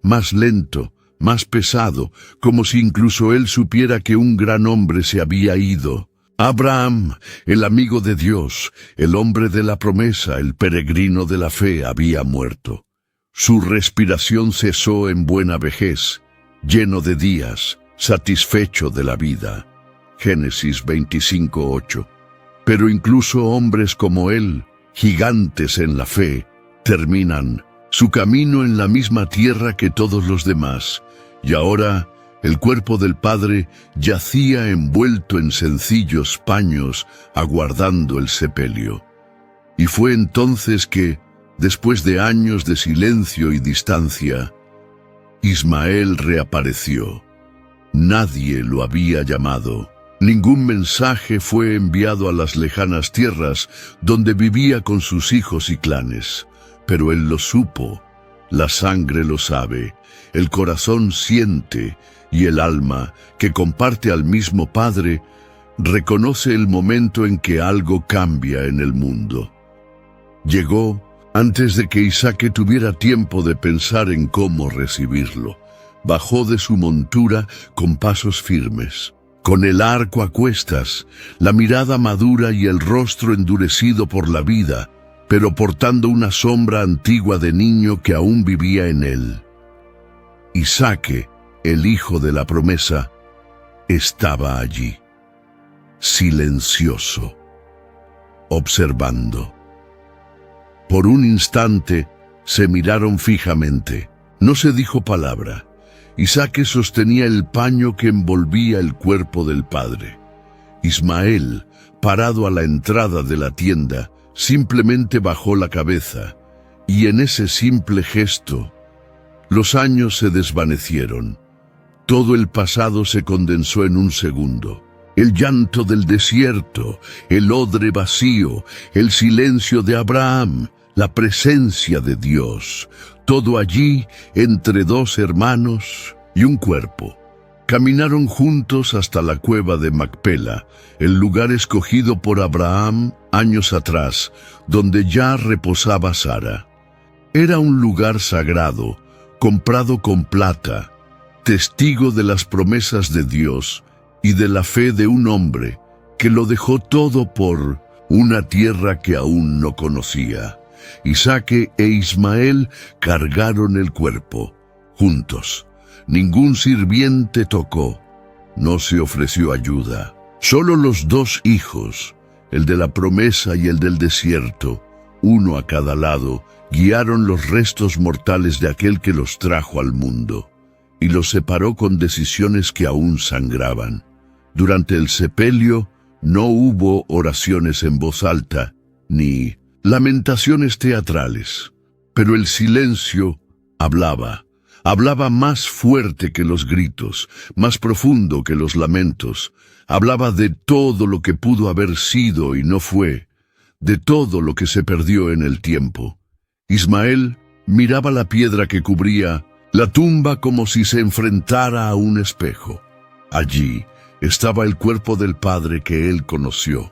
más lento, más pesado, como si incluso él supiera que un gran hombre se había ido. Abraham, el amigo de Dios, el hombre de la promesa, el peregrino de la fe, había muerto. Su respiración cesó en buena vejez, lleno de días, satisfecho de la vida. Génesis 25:8. Pero incluso hombres como él, gigantes en la fe, terminan su camino en la misma tierra que todos los demás, y ahora el cuerpo del Padre yacía envuelto en sencillos paños, aguardando el sepelio. Y fue entonces que, después de años de silencio y distancia, Ismael reapareció. Nadie lo había llamado. Ningún mensaje fue enviado a las lejanas tierras donde vivía con sus hijos y clanes. Pero él lo supo, la sangre lo sabe, el corazón siente y el alma, que comparte al mismo Padre, reconoce el momento en que algo cambia en el mundo. Llegó antes de que Isaac tuviera tiempo de pensar en cómo recibirlo. Bajó de su montura con pasos firmes, con el arco a cuestas, la mirada madura y el rostro endurecido por la vida, pero portando una sombra antigua de niño que aún vivía en él. Isaac, el hijo de la promesa, estaba allí, silencioso, observando. Por un instante se miraron fijamente. No se dijo palabra. Isaac sostenía el paño que envolvía el cuerpo del padre. Ismael, parado a la entrada de la tienda, simplemente bajó la cabeza, y en ese simple gesto, los años se desvanecieron. Todo el pasado se condensó en un segundo. El llanto del desierto, el odre vacío, el silencio de Abraham, la presencia de Dios, todo allí entre dos hermanos y un cuerpo. Caminaron juntos hasta la cueva de Macpela, el lugar escogido por Abraham años atrás, donde ya reposaba Sara. Era un lugar sagrado, comprado con plata, testigo de las promesas de Dios y de la fe de un hombre que lo dejó todo por una tierra que aún no conocía. Isaac e Ismael cargaron el cuerpo, juntos. Ningún sirviente tocó, no se ofreció ayuda. Solo los dos hijos, el de la promesa y el del desierto, uno a cada lado, guiaron los restos mortales de aquel que los trajo al mundo, y los separó con decisiones que aún sangraban. Durante el sepelio no hubo oraciones en voz alta, ni lamentaciones teatrales, pero el silencio hablaba más fuerte que los gritos, más profundo que los lamentos. Hablaba de todo lo que pudo haber sido y no fue, de todo lo que se perdió en el tiempo. Ismael miraba la piedra que cubría la tumba como si se enfrentara a un espejo. Allí estaba el cuerpo del padre que él conoció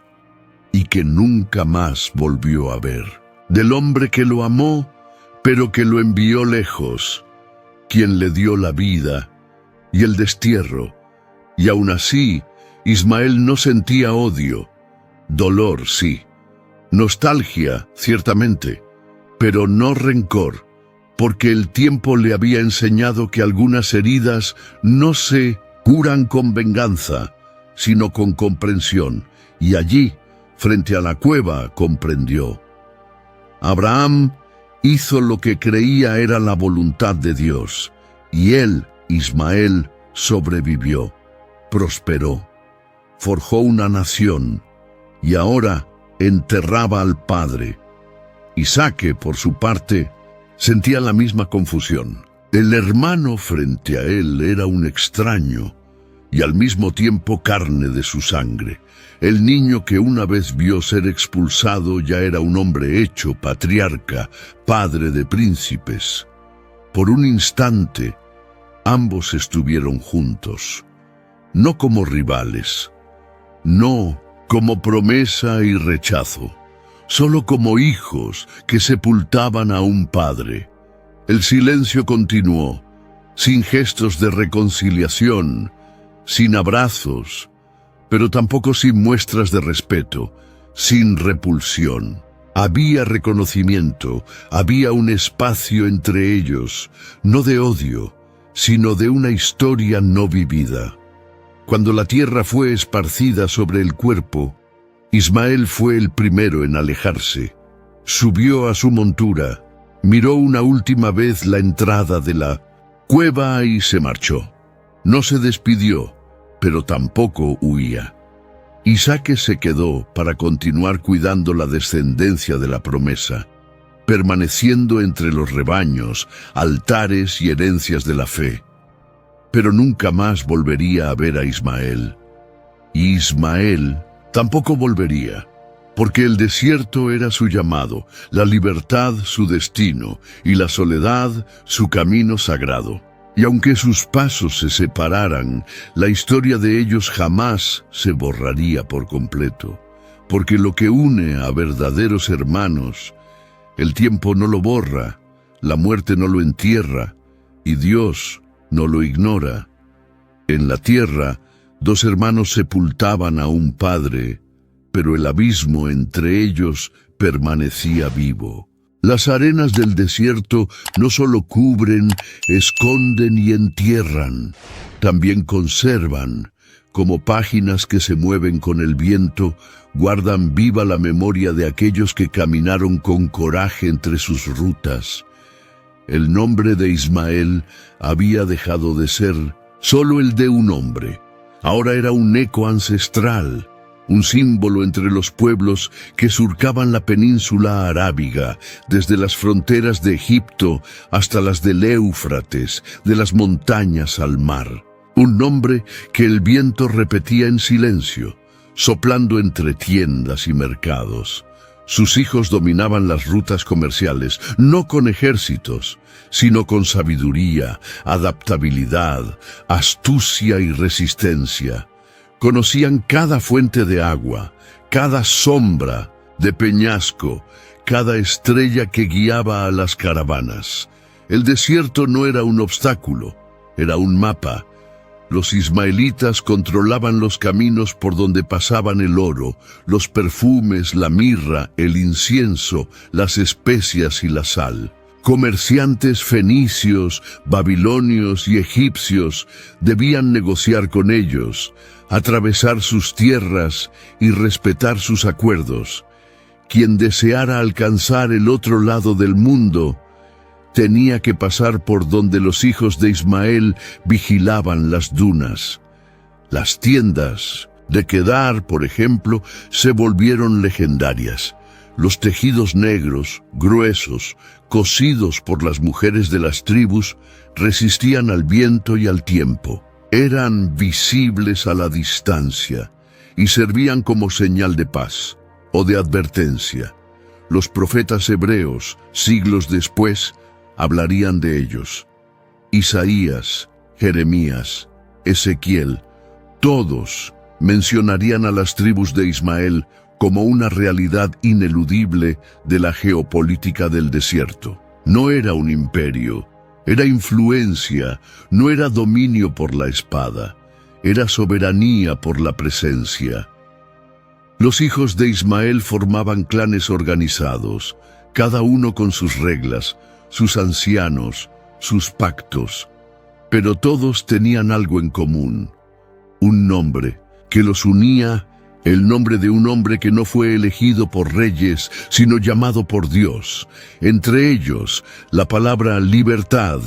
y que nunca más volvió a ver, del hombre que lo amó, pero que lo envió lejos, quien le dio la vida y el destierro. Y aún así, Ismael no sentía odio, dolor sí, nostalgia ciertamente, pero no rencor, porque el tiempo le había enseñado que algunas heridas no se curan con venganza, sino con comprensión, y allí, frente a la cueva, comprendió. Abraham hizo lo que creía era la voluntad de Dios, y él, Ismael, sobrevivió, prosperó, forjó una nación, y ahora enterraba al padre. Isaac, por su parte, sentía la misma confusión. El hermano frente a él era un extraño, y al mismo tiempo carne de su sangre. El niño que una vez vio ser expulsado ya era un hombre hecho, patriarca, padre de príncipes. Por un instante, ambos estuvieron juntos, no como rivales, no como promesa y rechazo, solo como hijos que sepultaban a un padre. El silencio continuó, sin gestos de reconciliación, sin abrazos, pero tampoco sin muestras de respeto, sin repulsión. Había reconocimiento, había un espacio entre ellos, no de odio, sino de una historia no vivida. Cuando la tierra fue esparcida sobre el cuerpo, Ismael fue el primero en alejarse. Subió a su montura, miró una última vez la entrada de la cueva y se marchó. No se despidió, pero tampoco huía. Isaac se quedó para continuar cuidando la descendencia de la promesa, permaneciendo entre los rebaños, altares y herencias de la fe. Pero nunca más volvería a ver a Ismael. Y Ismael tampoco volvería, porque el desierto era su llamado, la libertad su destino y la soledad su camino sagrado. Y aunque sus pasos se separaran, la historia de ellos jamás se borraría por completo, porque lo que une a verdaderos hermanos, el tiempo no lo borra, la muerte no lo entierra, y Dios no lo ignora. En la tierra, dos hermanos sepultaban a un padre, pero el abismo entre ellos permanecía vivo. Las arenas del desierto no solo cubren, esconden y entierran, también conservan, como páginas que se mueven con el viento, guardan viva la memoria de aquellos que caminaron con coraje entre sus rutas. El nombre de Ismael había dejado de ser solo el de un hombre. Ahora era un eco ancestral, un símbolo entre los pueblos que surcaban la península arábiga, desde las fronteras de Egipto hasta las del Éufrates, de las montañas al mar. Un nombre que el viento repetía en silencio, soplando entre tiendas y mercados. Sus hijos dominaban las rutas comerciales, no con ejércitos, sino con sabiduría, adaptabilidad, astucia y resistencia. Conocían cada fuente de agua, cada sombra de peñasco, cada estrella que guiaba a las caravanas. El desierto no era un obstáculo, era un mapa. Los ismaelitas controlaban los caminos por donde pasaban el oro, los perfumes, la mirra, el incienso, las especias y la sal. Comerciantes fenicios, babilonios y egipcios debían negociar con ellos, atravesar sus tierras y respetar sus acuerdos. Quien deseara alcanzar el otro lado del mundo tenía que pasar por donde los hijos de Ismael vigilaban las dunas. Las tiendas de Kedar, por ejemplo, se volvieron legendarias. Los tejidos negros, gruesos, cosidos por las mujeres de las tribus, resistían al viento y al tiempo. Eran visibles a la distancia y servían como señal de paz o de advertencia. Los profetas hebreos, siglos después, hablarían de ellos. Isaías, Jeremías, Ezequiel, todos mencionarían a las tribus de Ismael como una realidad ineludible de la geopolítica del desierto. No era un imperio, era influencia, no era dominio por la espada, era soberanía por la presencia. Los hijos de Ismael formaban clanes organizados, cada uno con sus reglas, sus ancianos, sus pactos, pero todos tenían algo en común, un nombre que los unía, el nombre de un hombre que no fue elegido por reyes, sino llamado por Dios. Entre ellos, la palabra libertad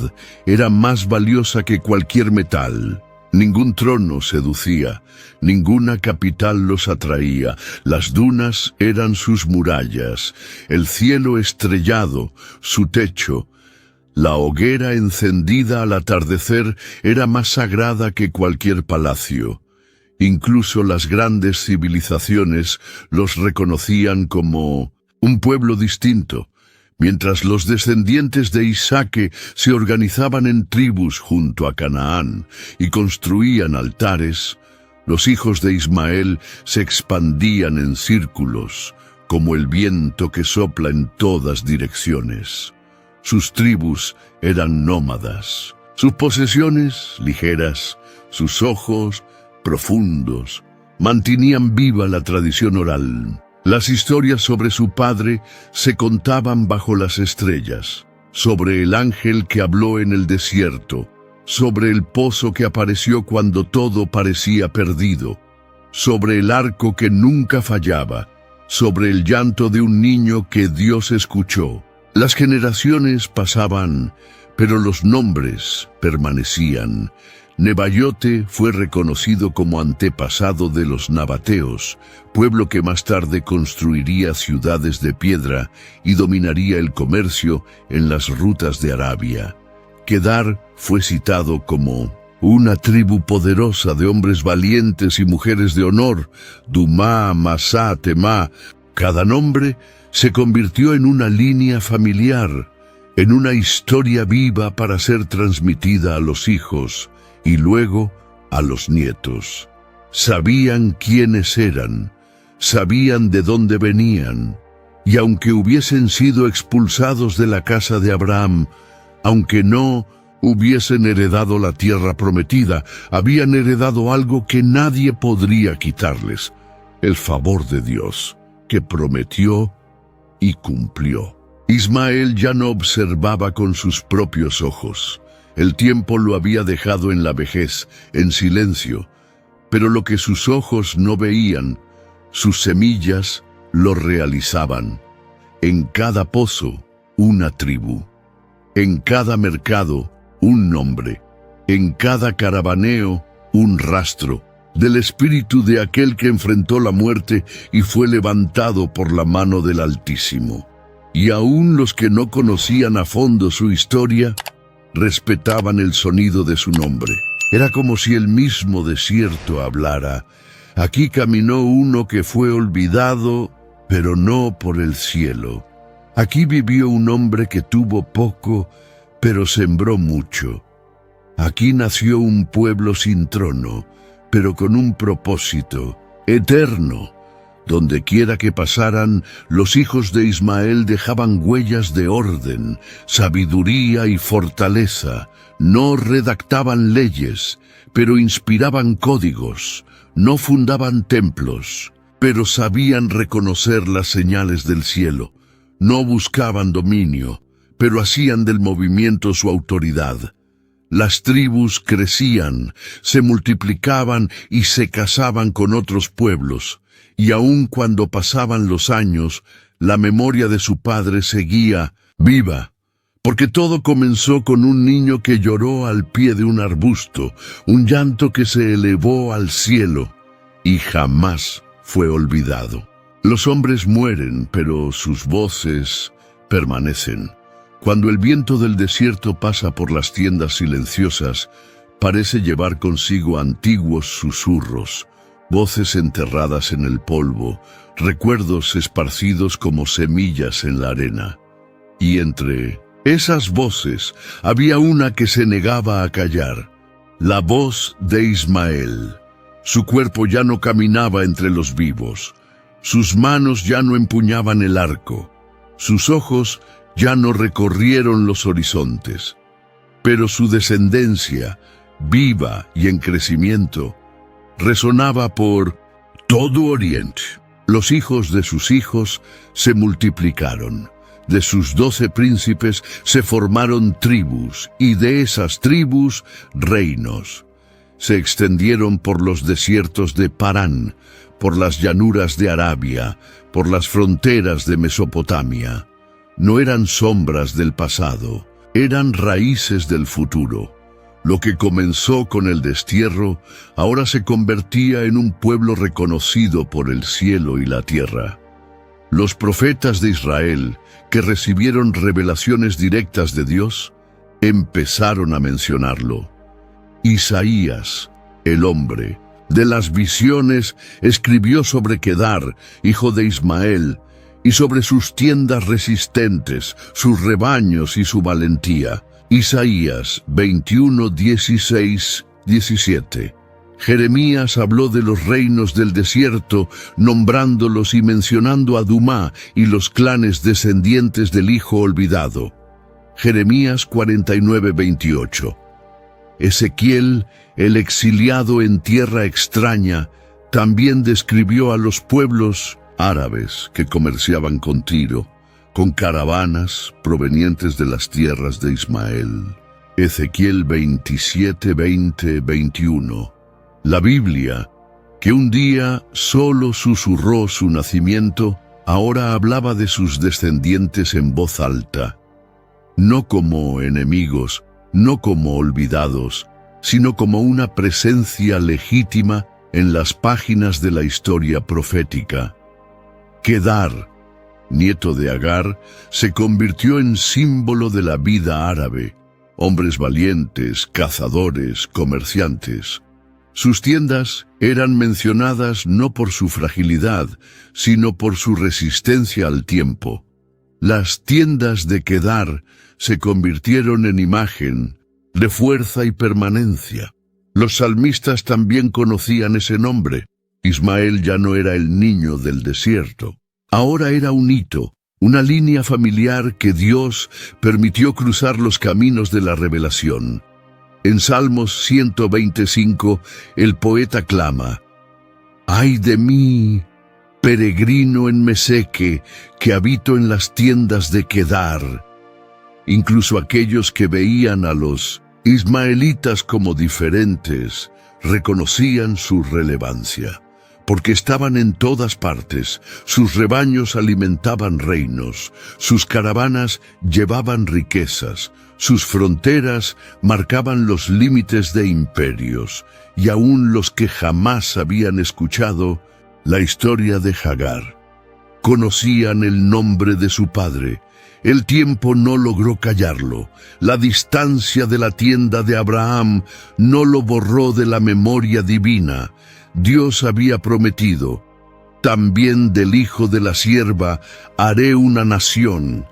era más valiosa que cualquier metal. Ningún trono seducía, ninguna capital los atraía. Las dunas eran sus murallas, el cielo estrellado, su techo. La hoguera encendida al atardecer era más sagrada que cualquier palacio. Incluso las grandes civilizaciones los reconocían como un pueblo distinto. Mientras los descendientes de Isaac se organizaban en tribus junto a Canaán y construían altares, los hijos de Ismael se expandían en círculos, como el viento que sopla en todas direcciones. Sus tribus eran nómadas, sus posesiones ligeras, sus ojos profundos, mantenían viva la tradición oral. Las historias sobre su padre se contaban bajo las estrellas, sobre el ángel que habló en el desierto, sobre el pozo que apareció cuando todo parecía perdido, sobre el arco que nunca fallaba, sobre el llanto de un niño que Dios escuchó. Las generaciones pasaban, pero los nombres permanecían. Nebayote fue reconocido como antepasado de los nabateos, pueblo que más tarde construiría ciudades de piedra y dominaría el comercio en las rutas de Arabia. Kedar fue citado como una tribu poderosa de hombres valientes y mujeres de honor, Dumá, Masá, Temá. Cada nombre se convirtió en una línea familiar, en una historia viva para ser transmitida a los hijos y luego a los nietos. Sabían quiénes eran, sabían de dónde venían, y aunque hubiesen sido expulsados de la casa de Abraham, aunque no hubiesen heredado la tierra prometida, habían heredado algo que nadie podría quitarles: el favor de Dios, que prometió y cumplió. Ismael ya no observaba con sus propios ojos. El tiempo lo había dejado en la vejez, en silencio, pero lo que sus ojos no veían, sus semillas lo realizaban. En cada pozo, una tribu. En cada mercado, un nombre. En cada caravaneo, un rastro del espíritu de aquel que enfrentó la muerte y fue levantado por la mano del Altísimo. Y aún los que no conocían a fondo su historia, respetaban el sonido de su nombre. Era como si el mismo desierto hablara: aquí caminó uno que fue olvidado, pero no por el cielo. Aquí vivió un hombre que tuvo poco, pero sembró mucho. Aquí nació un pueblo sin trono, pero con un propósito eterno. Donde quiera que pasaran, los hijos de Ismael dejaban huellas de orden, sabiduría y fortaleza. No redactaban leyes, pero inspiraban códigos. No fundaban templos, pero sabían reconocer las señales del cielo. No buscaban dominio, pero hacían del movimiento su autoridad. Las tribus crecían, se multiplicaban y se casaban con otros pueblos. Y aun cuando pasaban los años, la memoria de su padre seguía viva, porque todo comenzó con un niño que lloró al pie de un arbusto, un llanto que se elevó al cielo y jamás fue olvidado. Los hombres mueren, pero sus voces permanecen. Cuando el viento del desierto pasa por las tiendas silenciosas, parece llevar consigo antiguos susurros, voces enterradas en el polvo, recuerdos esparcidos como semillas en la arena. Y entre esas voces había una que se negaba a callar: la voz de Ismael. Su cuerpo ya no caminaba entre los vivos, sus manos ya no empuñaban el arco, sus ojos ya no recorrieron los horizontes. Pero su descendencia, viva y en crecimiento, resonaba por todo Oriente. Los hijos de sus hijos se multiplicaron. De sus 12 príncipes se formaron tribus, y de esas tribus, reinos. Se extendieron por los desiertos de Parán, por las llanuras de Arabia, por las fronteras de Mesopotamia. No eran sombras del pasado, eran raíces del futuro. Lo que comenzó con el destierro, ahora se convertía en un pueblo reconocido por el cielo y la tierra. Los profetas de Israel, que recibieron revelaciones directas de Dios, empezaron a mencionarlo. Isaías, el hombre, de las visiones, escribió sobre Kedar, hijo de Ismael, y sobre sus tiendas resistentes, sus rebaños y su valentía. Isaías 21, 16, 17. Jeremías habló de los reinos del desierto, nombrándolos y mencionando a Dumá y los clanes descendientes del hijo olvidado. Jeremías 49, 28. Ezequiel, el exiliado en tierra extraña, también describió a los pueblos árabes que comerciaban con Tiro, con caravanas provenientes de las tierras de Ismael. Ezequiel 27, 20, 21. La Biblia, que un día solo susurró su nacimiento, ahora hablaba de sus descendientes en voz alta, no como enemigos, no como olvidados, sino como una presencia legítima en las páginas de la historia profética. Kedar, nieto de Agar, se convirtió en símbolo de la vida árabe. Hombres valientes, cazadores, comerciantes. Sus tiendas eran mencionadas no por su fragilidad, sino por su resistencia al tiempo. Las tiendas de Kedar se convirtieron en imagen de fuerza y permanencia. Los salmistas también conocían ese nombre. Ismael ya no era el niño del desierto. Ahora era un hito, una línea familiar que Dios permitió cruzar los caminos de la revelación. En Salmos 125, el poeta clama: «Ay de mí, peregrino en Meseque, que habito en las tiendas de Kedar». Incluso aquellos que veían a los ismaelitas como diferentes reconocían su relevancia, porque estaban en todas partes. Sus rebaños alimentaban reinos, sus caravanas llevaban riquezas, sus fronteras marcaban los límites de imperios, y aún los que jamás habían escuchado la historia de Hagar conocían el nombre de su padre. El tiempo no logró callarlo. La distancia de la tienda de Abraham no lo borró de la memoria divina. Dios había prometido: «También del hijo de la sierva haré una nación,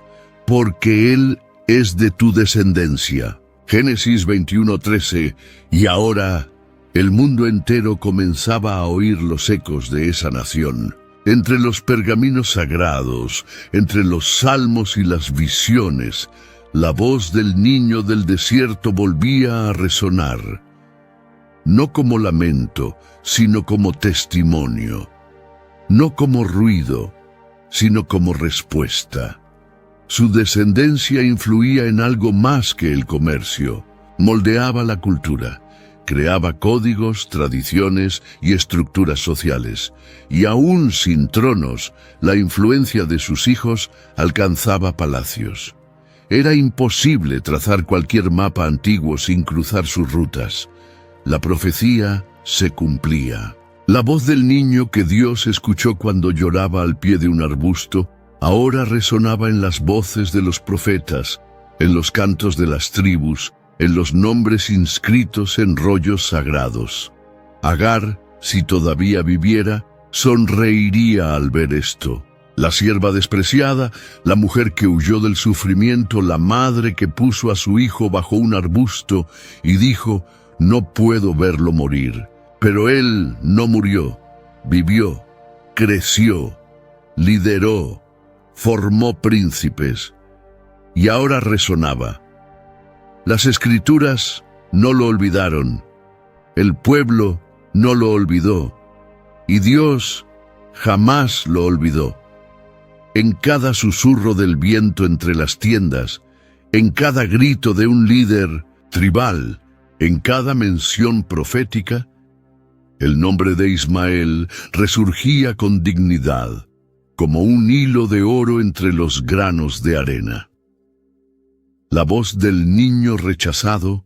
porque él es de tu descendencia». Génesis 21:13. Y ahora el mundo entero comenzaba a oír los ecos de esa nación. Entre los pergaminos sagrados, entre los salmos y las visiones, la voz del niño del desierto volvía a resonar. No como lamento, sino como testimonio. No como ruido, sino como respuesta. Su descendencia influía en algo más que el comercio. Moldeaba la cultura, creaba códigos, tradiciones y estructuras sociales. Y aún sin tronos, la influencia de sus hijos alcanzaba palacios. Era imposible trazar cualquier mapa antiguo sin cruzar sus rutas. La profecía se cumplía. La voz del niño que Dios escuchó cuando lloraba al pie de un arbusto, ahora resonaba en las voces de los profetas, en los cantos de las tribus, en los nombres inscritos en rollos sagrados. Agar, si todavía viviera, sonreiría al ver esto. La sierva despreciada, la mujer que huyó del sufrimiento, la madre que puso a su hijo bajo un arbusto y dijo: «No puedo verlo morir». Pero él no murió, vivió, creció, lideró, formó príncipes. Y ahora resonaba. Las Escrituras no lo olvidaron, el pueblo no lo olvidó, y Dios jamás lo olvidó. En cada susurro del viento entre las tiendas, en cada grito de un líder tribal, en cada mención profética, el nombre de Ismael resurgía con dignidad, como un hilo de oro entre los granos de arena. La voz del niño rechazado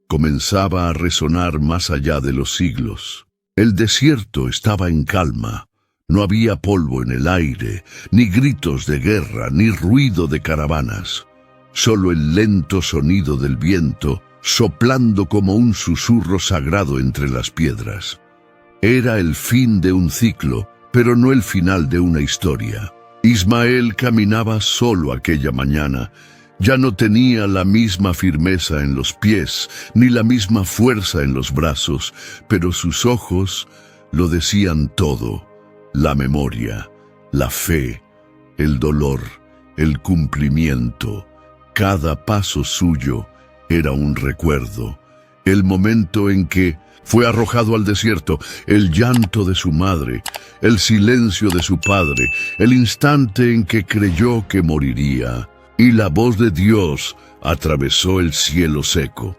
comenzaba a resonar más allá de los siglos. El desierto estaba en calma. No había polvo en el aire, ni gritos de guerra, ni ruido de caravanas. Solo el lento sonido del viento, soplando como un susurro sagrado entre las piedras. Era el fin de un ciclo, pero no el final de una historia. Ismael caminaba solo aquella mañana. Ya no tenía la misma firmeza en los pies, ni la misma fuerza en los brazos, pero sus ojos lo decían todo: la memoria, la fe, el dolor, el cumplimiento. Cada paso suyo era un recuerdo. El momento en que fue arrojado al desierto, el llanto de su madre, el silencio de su padre, el instante en que creyó que moriría. y la voz de Dios atravesó el cielo seco.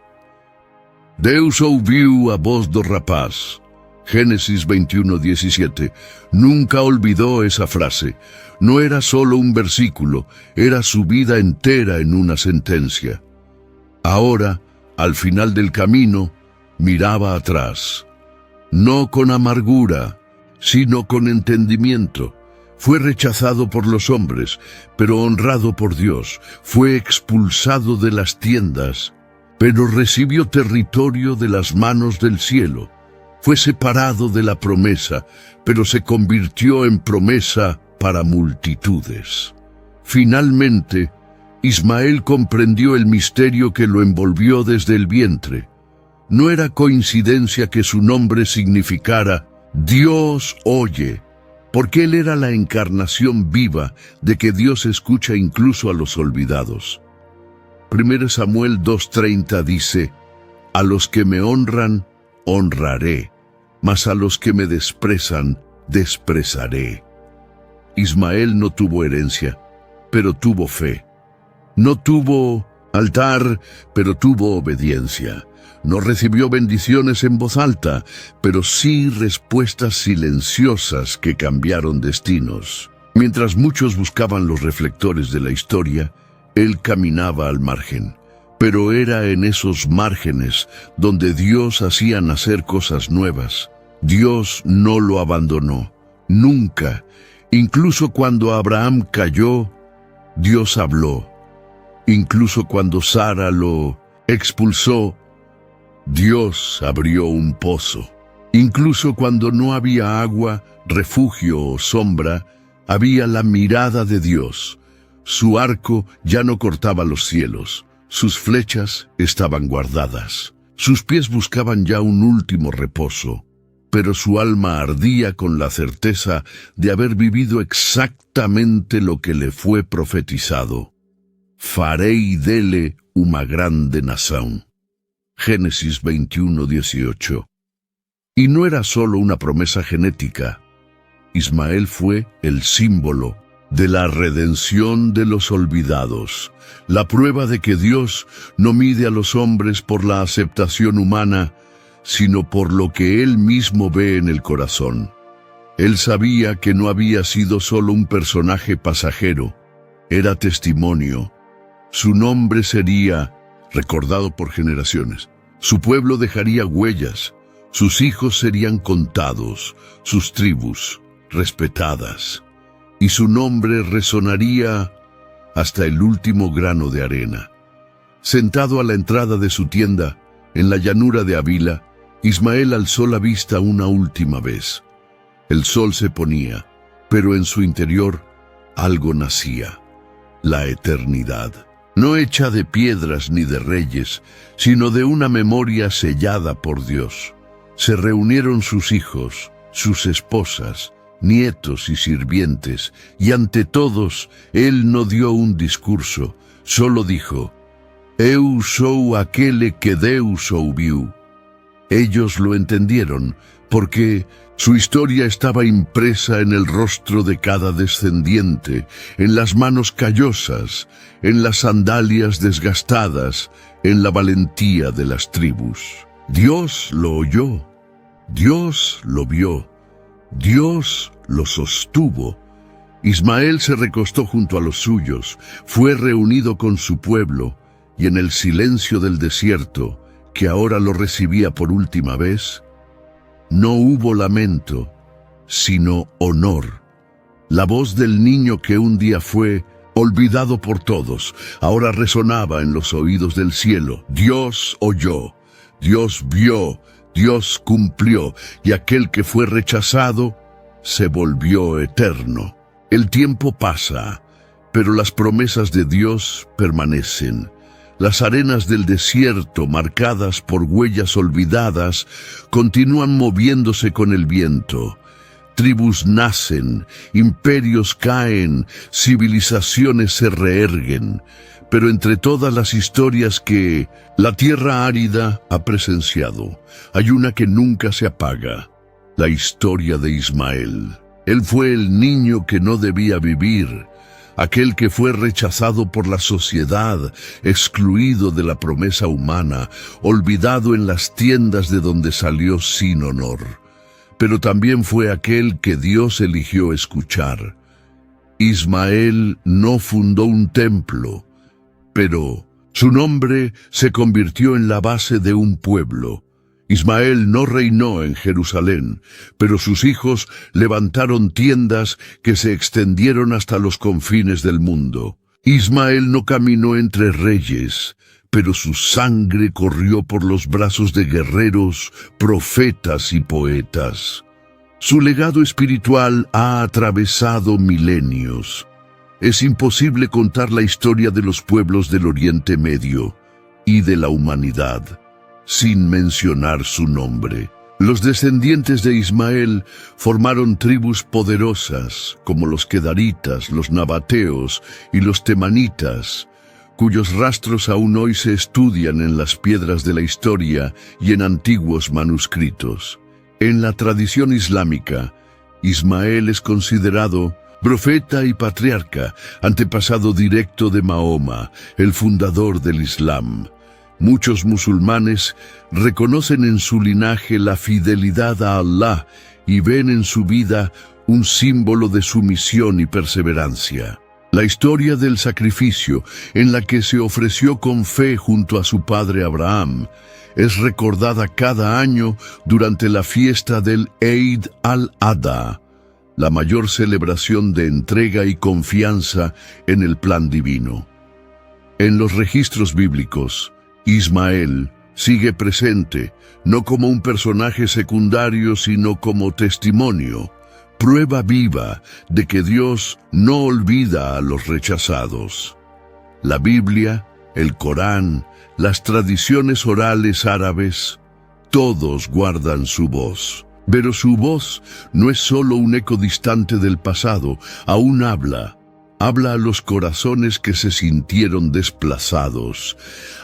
Deus ouviu a voz do rapaz. Génesis 21:17. Nunca olvidó esa frase. No era solo un versículo, era su vida entera en una sentencia. Ahora, al final del camino, miraba atrás. No con amargura, sino con entendimiento. Fue rechazado por los hombres, pero honrado por Dios. Fue expulsado de las tiendas, pero recibió territorio de las manos del cielo. Fue separado de la promesa, pero se convirtió en promesa para multitudes. Finalmente, Ismael comprendió el misterio que lo envolvió desde el vientre. No era coincidencia que su nombre significara Dios oye, porque él era la encarnación viva de que Dios escucha incluso a los olvidados. 1 Samuel 2:30 dice, a los que me honran, honraré, mas a los que me desprezan, desprezaré. Ismael no tuvo herencia, pero tuvo fe. No tuvo altar, pero tuvo obediencia. No recibió bendiciones en voz alta, pero sí respuestas silenciosas que cambiaron destinos. Mientras muchos buscaban los reflectores de la historia, él caminaba al margen. Pero era en esos márgenes donde Dios hacía nacer cosas nuevas. Dios no lo abandonó, nunca. Incluso cuando Abraham cayó, Dios habló. Incluso cuando Sara lo expulsó, Dios abrió un pozo. Incluso cuando no había agua, refugio o sombra, había la mirada de Dios. Su arco ya no cortaba los cielos. Sus flechas estaban guardadas. Sus pies buscaban ya un último reposo, pero su alma ardía con la certeza de haber vivido exactamente lo que le fue profetizado. Farei dele uma grande nação. Génesis 21:18. Y no era solo una promesa genética. Ismael fue el símbolo de la redención de los olvidados, la prueba de que Dios no mide a los hombres por la aceptación humana, sino por lo que Él mismo ve en el corazón. Él sabía que no había sido solo un personaje pasajero, era testimonio. Su nombre sería recordado por generaciones. Su pueblo dejaría huellas, sus hijos serían contados, sus tribus respetadas, y su nombre resonaría hasta el último grano de arena. Sentado a la entrada de su tienda, en la llanura de Havila, Ismael alzó la vista una última vez. El sol se ponía, pero en su interior algo nacía, la eternidad. No hecha de piedras ni de reyes, sino de una memoria sellada por Dios. Se reunieron sus hijos, sus esposas, nietos y sirvientes, y ante todos él no dio un discurso, solo dijo, «Eu sou aquele que Deus ouviu». Ellos lo entendieron, porque su historia estaba impresa en el rostro de cada descendiente, en las manos callosas, en las sandalias desgastadas, en la valentía de las tribus. Dios lo oyó, Dios lo vio, Dios lo sostuvo. Ismael se recostó junto a los suyos, fue reunido con su pueblo, y en el silencio del desierto, que ahora lo recibía por última vez, no hubo lamento, sino honor. La voz del niño que un día fue olvidado por todos, ahora resonaba en los oídos del cielo. Dios oyó, Dios vio, Dios cumplió, y aquel que fue rechazado se volvió eterno. El tiempo pasa, pero las promesas de Dios permanecen. Las arenas del desierto, marcadas por huellas olvidadas, continúan moviéndose con el viento. Tribus nacen, imperios caen, civilizaciones se reerguen. Pero entre todas las historias que la tierra árida ha presenciado, hay una que nunca se apaga: la historia de Ismael. Él fue el niño que no debía vivir, aquel que fue rechazado por la sociedad, excluido de la promesa humana, olvidado en las tiendas de donde salió sin honor. Pero también fue aquel que Dios eligió escuchar. Ismael no fundó un templo, pero su nombre se convirtió en la base de un pueblo. Ismael no reinó en Jerusalén, pero sus hijos levantaron tiendas que se extendieron hasta los confines del mundo. Ismael no caminó entre reyes, pero su sangre corrió por los brazos de guerreros, profetas y poetas. Su legado espiritual ha atravesado milenios. Es imposible contar la historia de los pueblos del Oriente Medio y de la humanidad sin mencionar su nombre. Los descendientes de Ismael formaron tribus poderosas como los quedaritas, los nabateos y los temanitas, cuyos rastros aún hoy se estudian en las piedras de la historia y en antiguos manuscritos. En la tradición islámica, Ismael es considerado profeta y patriarca, antepasado directo de Mahoma, el fundador del Islam. Muchos musulmanes reconocen en su linaje la fidelidad a Allah y ven en su vida un símbolo de sumisión y perseverancia. La historia del sacrificio, en la que se ofreció con fe junto a su padre Abraham, es recordada cada año durante la fiesta del Eid al-Adha, la mayor celebración de entrega y confianza en el plan divino. En los registros bíblicos, Ismael sigue presente, no como un personaje secundario, sino como testimonio, prueba viva de que Dios no olvida a los rechazados. La Biblia, el Corán, las tradiciones orales árabes, todos guardan su voz. Pero su voz no es solo un eco distante del pasado, aún habla a los corazones que se sintieron desplazados.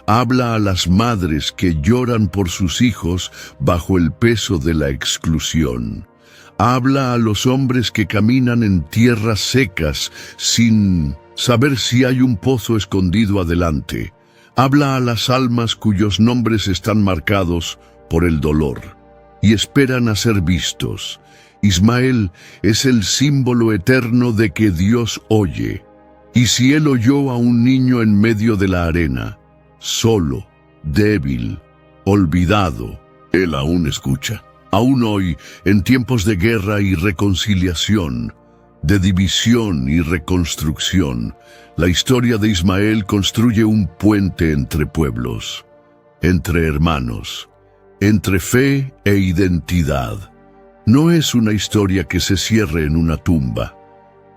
Habla a las madres que lloran por sus hijos bajo el peso de la exclusión. Habla a los hombres que caminan en tierras secas sin saber si hay un pozo escondido adelante. Habla a las almas cuyos nombres están marcados por el dolor y esperan a ser vistos. Ismael es el símbolo eterno de que Dios oye. Y si Él oyó a un niño en medio de la arena, solo, débil, olvidado, Él aún escucha. Aún hoy, en tiempos de guerra y reconciliación, de división y reconstrucción, la historia de Ismael construye un puente entre pueblos, entre hermanos, entre fe e identidad. No es una historia que se cierre en una tumba.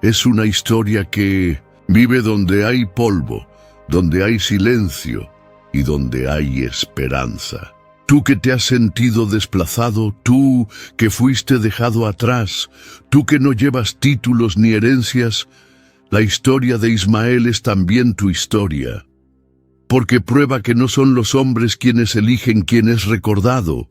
Es una historia que vive donde hay polvo, donde hay silencio y donde hay esperanza. Tú que te has sentido desplazado, tú que fuiste dejado atrás, tú que no llevas títulos ni herencias, la historia de Ismael es también tu historia, porque prueba que no son los hombres quienes eligen quién es recordado,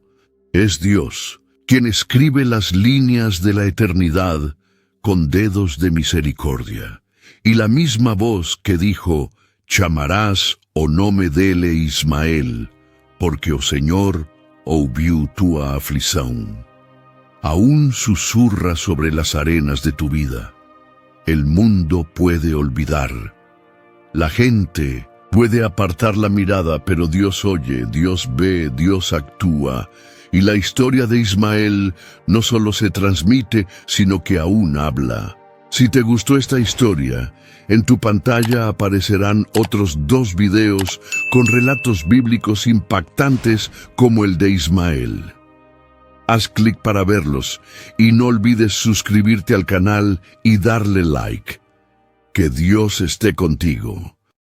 es Dios quien escribe las líneas de la eternidad con dedos de misericordia. Y la misma voz que dijo, chamarás o nome dele Ismael, porque o Señor ouviu tua aflição. Aún susurra sobre las arenas de tu vida. El mundo puede olvidar. La gente puede apartar la mirada, pero Dios oye, Dios ve, Dios actúa. Y la historia de Ismael no solo se transmite, sino que aún habla. Si te gustó esta historia, en tu pantalla aparecerán otros 2 videos con relatos bíblicos impactantes como el de Ismael. Haz clic para verlos y no olvides suscribirte al canal y darle like. Que Dios esté contigo.